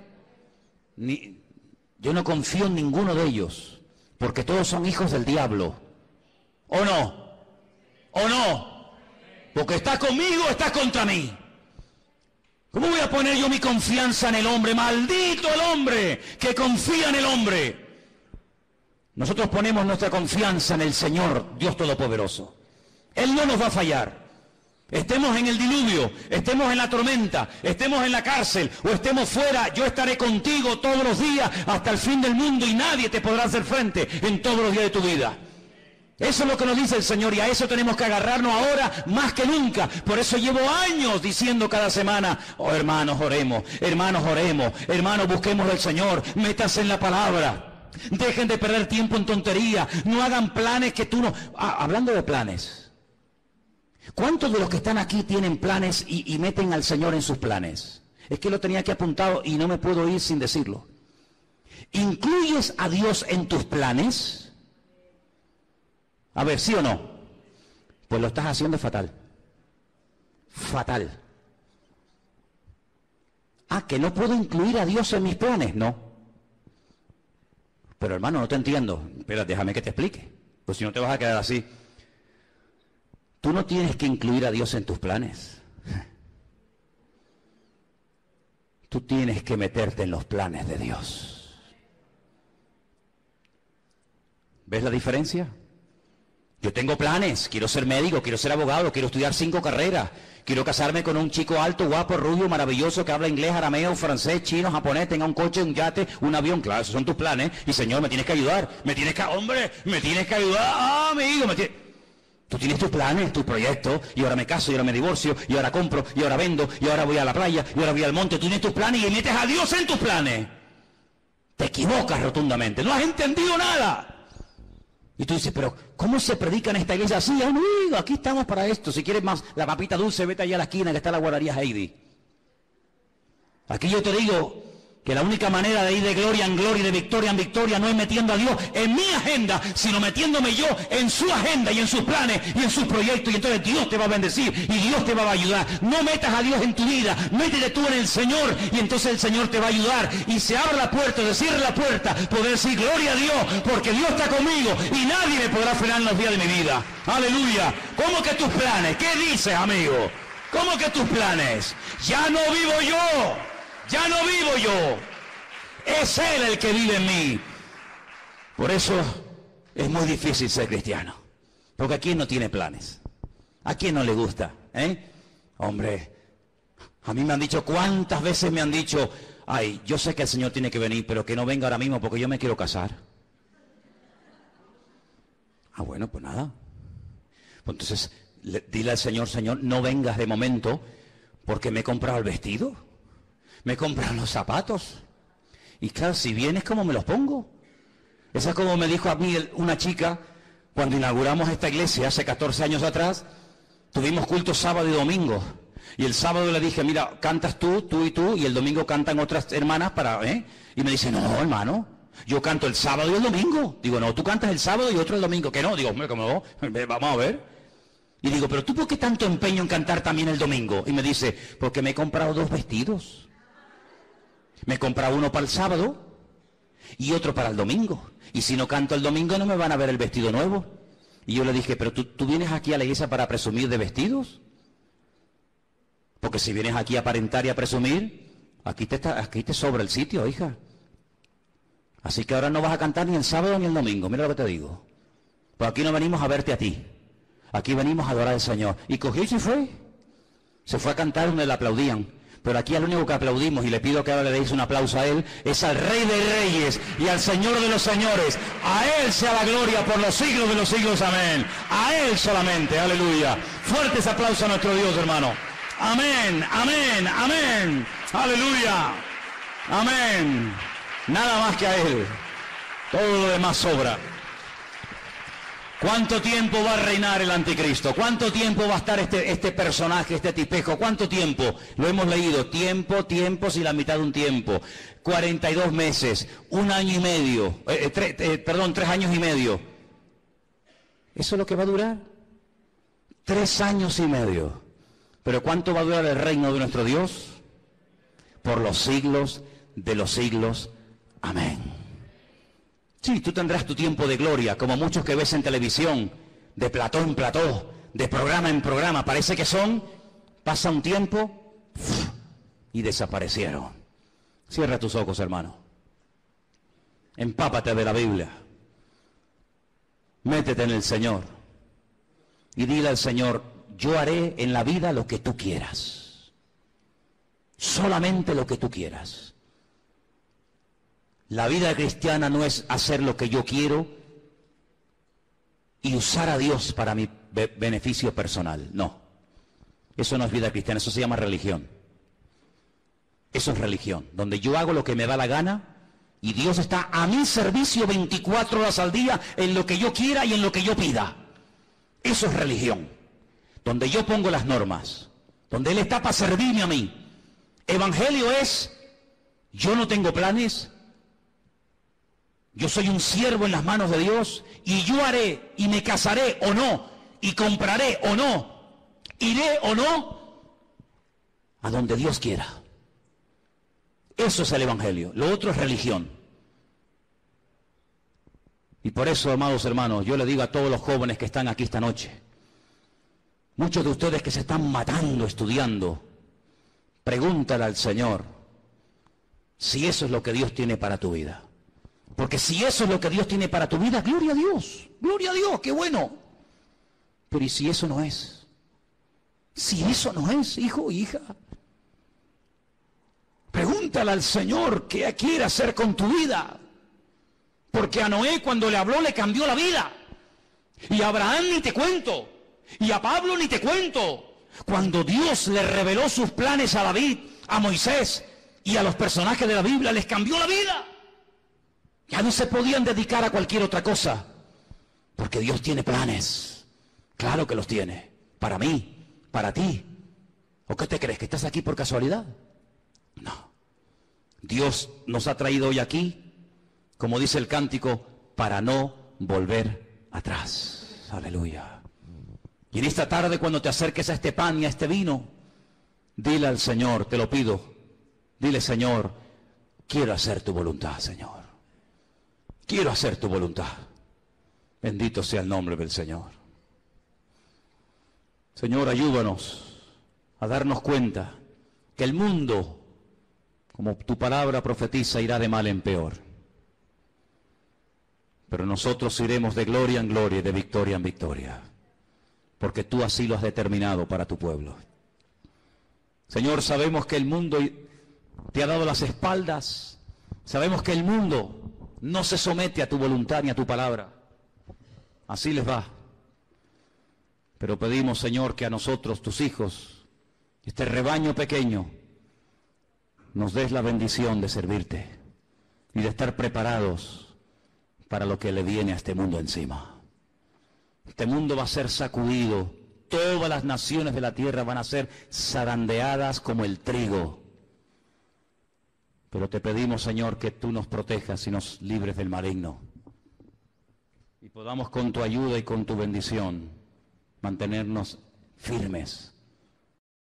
yo no confío en ninguno de ellos. Porque todos son hijos del diablo. ¿O no? ¿O no? Porque estás conmigo o estás contra mí. ¿Cómo voy a poner yo mi confianza en el hombre? Maldito el hombre que confía en el hombre. Nosotros ponemos nuestra confianza en el Señor, Dios Todopoderoso. Él no nos va a fallar. Estemos en el diluvio, estemos en la tormenta, estemos en la cárcel o estemos fuera, yo estaré contigo todos los días hasta el fin del mundo y nadie te podrá hacer frente en todos los días de tu vida. Eso es lo que nos dice el Señor y a eso tenemos que agarrarnos ahora más que nunca. Por eso llevo años diciendo cada semana, oh hermanos oremos, hermanos busquemos del Señor, métanse en la palabra, dejen de perder tiempo en tontería, no hagan planes que tú no... hablando de planes, ¿cuántos de los que están aquí tienen planes y meten al Señor en sus planes? Es que lo tenía aquí apuntado y no me puedo ir sin decirlo. ¿Incluyes a Dios en tus planes? A ver, ¿sí o no? Pues lo estás haciendo fatal. Fatal. Ah, ¿que no puedo incluir a Dios en mis planes? No. Pero hermano, no te entiendo. Espera, déjame que te explique. Pues si no te vas a quedar así. Tú no tienes que incluir a Dios en tus planes. Tú tienes que meterte en los planes de Dios. ¿Ves la diferencia? Yo tengo planes, quiero ser médico, quiero ser abogado, quiero estudiar 5 carreras, quiero casarme con un chico alto, guapo, rubio, maravilloso, que habla inglés, arameo, francés, chino, japonés, tenga un coche, un yate, un avión. Claro, esos son tus planes. Y Señor, me tienes que ayudar, me tienes que ayudar, amigo, Tú tienes tus planes, tus proyectos, y ahora me caso, y ahora me divorcio, y ahora compro, y ahora vendo, y ahora voy a la playa, y ahora voy al monte. Tú tienes tus planes y metes a Dios en tus planes. Te equivocas rotundamente, no has entendido nada. Y tú dices, pero ¿cómo se predica en esta iglesia así? Amigo, aquí estamos para esto. Si quieres más la papita dulce, vete allá a la esquina que está la guardería Heidi. Aquí yo te digo que la única manera de ir de gloria en gloria y de victoria en victoria no es metiendo a Dios en mi agenda, sino metiéndome yo en su agenda y en sus planes y en sus proyectos. Y entonces Dios te va a bendecir y Dios te va a ayudar. No metas a Dios en tu vida, métete tú en el Señor y entonces el Señor te va a ayudar. Y se abre la puerta, se cierra la puerta, poder decir gloria a Dios, porque Dios está conmigo y nadie me podrá frenar en los días de mi vida. Aleluya. ¿Cómo que tus planes? ¿Qué dices, amigo? ¿Cómo que tus planes? Ya no vivo yo. Ya no vivo yo, es Él el que vive en mí. Por eso es muy difícil ser cristiano, porque ¿a quién no tiene planes? ¿A quién no le gusta? Hombre, a mí me han dicho, ¿cuántas veces me han dicho? Ay, yo sé que el Señor tiene que venir, pero que no venga ahora mismo porque yo me quiero casar. Ah, bueno, pues nada. Pues entonces, dile al Señor, Señor, no vengas de momento porque me he comprado el vestido. Me compran los zapatos. Y claro, si vienes, ¿cómo me los pongo? Esa es como me dijo a mí una chica cuando inauguramos esta iglesia hace 14 años atrás. Tuvimos cultos sábado y domingo. Y el sábado le dije, mira, cantas tú y tú, y el domingo cantan otras hermanas Y me dice, no, hermano, yo canto el sábado y el domingo. Digo, no, tú cantas el sábado y otro el domingo. Que no, digo, hombre, ¿cómo no? Vamos a ver. Y digo, pero ¿tú por qué tanto empeño en cantar también el domingo? Y me dice, porque me he comprado 2 vestidos. Me he comprado uno para el sábado y otro para el domingo. Y si no canto el domingo no me van a ver el vestido nuevo. Y yo le dije, pero ¿tú vienes aquí a la iglesia para presumir de vestidos? Porque si vienes aquí a aparentar y a presumir, aquí te sobra el sitio, hija. Así que ahora no vas a cantar ni el sábado ni el domingo. Mira lo que te digo. Pues aquí no venimos a verte a ti. Aquí venimos a adorar al Señor. Y cogió y se fue. Se fue a cantar donde le aplaudían. Pero aquí al único que aplaudimos, y le pido que ahora le deis un aplauso a Él, es al Rey de Reyes y al Señor de los Señores. A Él sea la gloria por los siglos de los siglos. Amén. A Él solamente. Aleluya. Fuertes aplausos a nuestro Dios, hermano. Amén, amén, amén. Aleluya. Amén. Nada más que a Él. Todo lo demás sobra. ¿Cuánto tiempo va a reinar el anticristo? ¿Cuánto tiempo va a estar este personaje, este tipejo? ¿Cuánto tiempo? Lo hemos leído. Tiempos y la mitad de un tiempo. 42 meses, 1 año y medio, 3 años y medio. ¿Eso es lo que va a durar? 3 años y medio. ¿Pero cuánto va a durar el reino de nuestro Dios? Por los siglos de los siglos. Amén. Sí, tú tendrás tu tiempo de gloria, como muchos que ves en televisión, de plató en plató, de programa en programa. Parece que pasa un tiempo y desaparecieron. Cierra tus ojos, hermano. Empápate de la Biblia. Métete en el Señor. Y dile al Señor, yo haré en la vida lo que tú quieras. Solamente lo que tú quieras. La vida cristiana no es hacer lo que yo quiero y usar a Dios para mi beneficio personal. No. Eso no es vida cristiana, eso se llama religión. Eso es religión, donde yo hago lo que me da la gana y Dios está a mi servicio 24 horas al día en lo que yo quiera y en lo que yo pida. Eso es religión, donde yo pongo las normas, donde Él está para servirme a mí. Evangelio es, yo no tengo planes, Yo soy un siervo en las manos de Dios y yo haré y me casaré o no, y compraré o no, iré o no, a donde Dios quiera. Eso es el Evangelio. Lo otro es religión. Y por eso, amados hermanos, yo le digo a todos los jóvenes que están aquí esta noche, muchos de ustedes que se están matando estudiando, pregúntale al Señor si eso es lo que Dios tiene para tu vida. Porque si eso es lo que Dios tiene para tu vida, gloria a Dios, qué bueno. Pero ¿y si eso no es? Si eso no es, hijo o hija, pregúntale al Señor qué quiere hacer con tu vida. Porque a Noé cuando le habló le cambió la vida. Y a Abraham ni te cuento. Y a Pablo ni te cuento. Cuando Dios le reveló sus planes a David, a Moisés y a los personajes de la Biblia, les cambió la vida. Ya no se podían dedicar a cualquier otra cosa. Porque Dios tiene planes. Claro que los tiene. Para mí, para ti. ¿O qué te crees? ¿Que estás aquí por casualidad? No. Dios nos ha traído hoy aquí, como dice el cántico, para no volver atrás. Aleluya. Y en esta tarde, cuando te acerques a este pan y a este vino, dile al Señor, te lo pido, dile: Señor, quiero hacer tu voluntad, Señor. Quiero hacer tu voluntad. Bendito sea el nombre del Señor. Señor, ayúdanos a darnos cuenta que el mundo, como tu palabra profetiza, irá de mal en peor. Pero nosotros iremos de gloria en gloria y de victoria en victoria, porque tú así lo has determinado para tu pueblo. Señor, sabemos que el mundo te ha dado las espaldas, sabemos que el mundo no se somete a tu voluntad ni a tu palabra. Así les va. Pero pedimos, Señor, que a nosotros, tus hijos, este rebaño pequeño, nos des la bendición de servirte y de estar preparados para lo que le viene a este mundo encima. Este mundo va a ser sacudido, todas las naciones de la tierra van a ser zarandeadas como el trigo. Pero te pedimos, Señor, que tú nos protejas y nos libres del maligno. Y podamos con tu ayuda y con tu bendición mantenernos firmes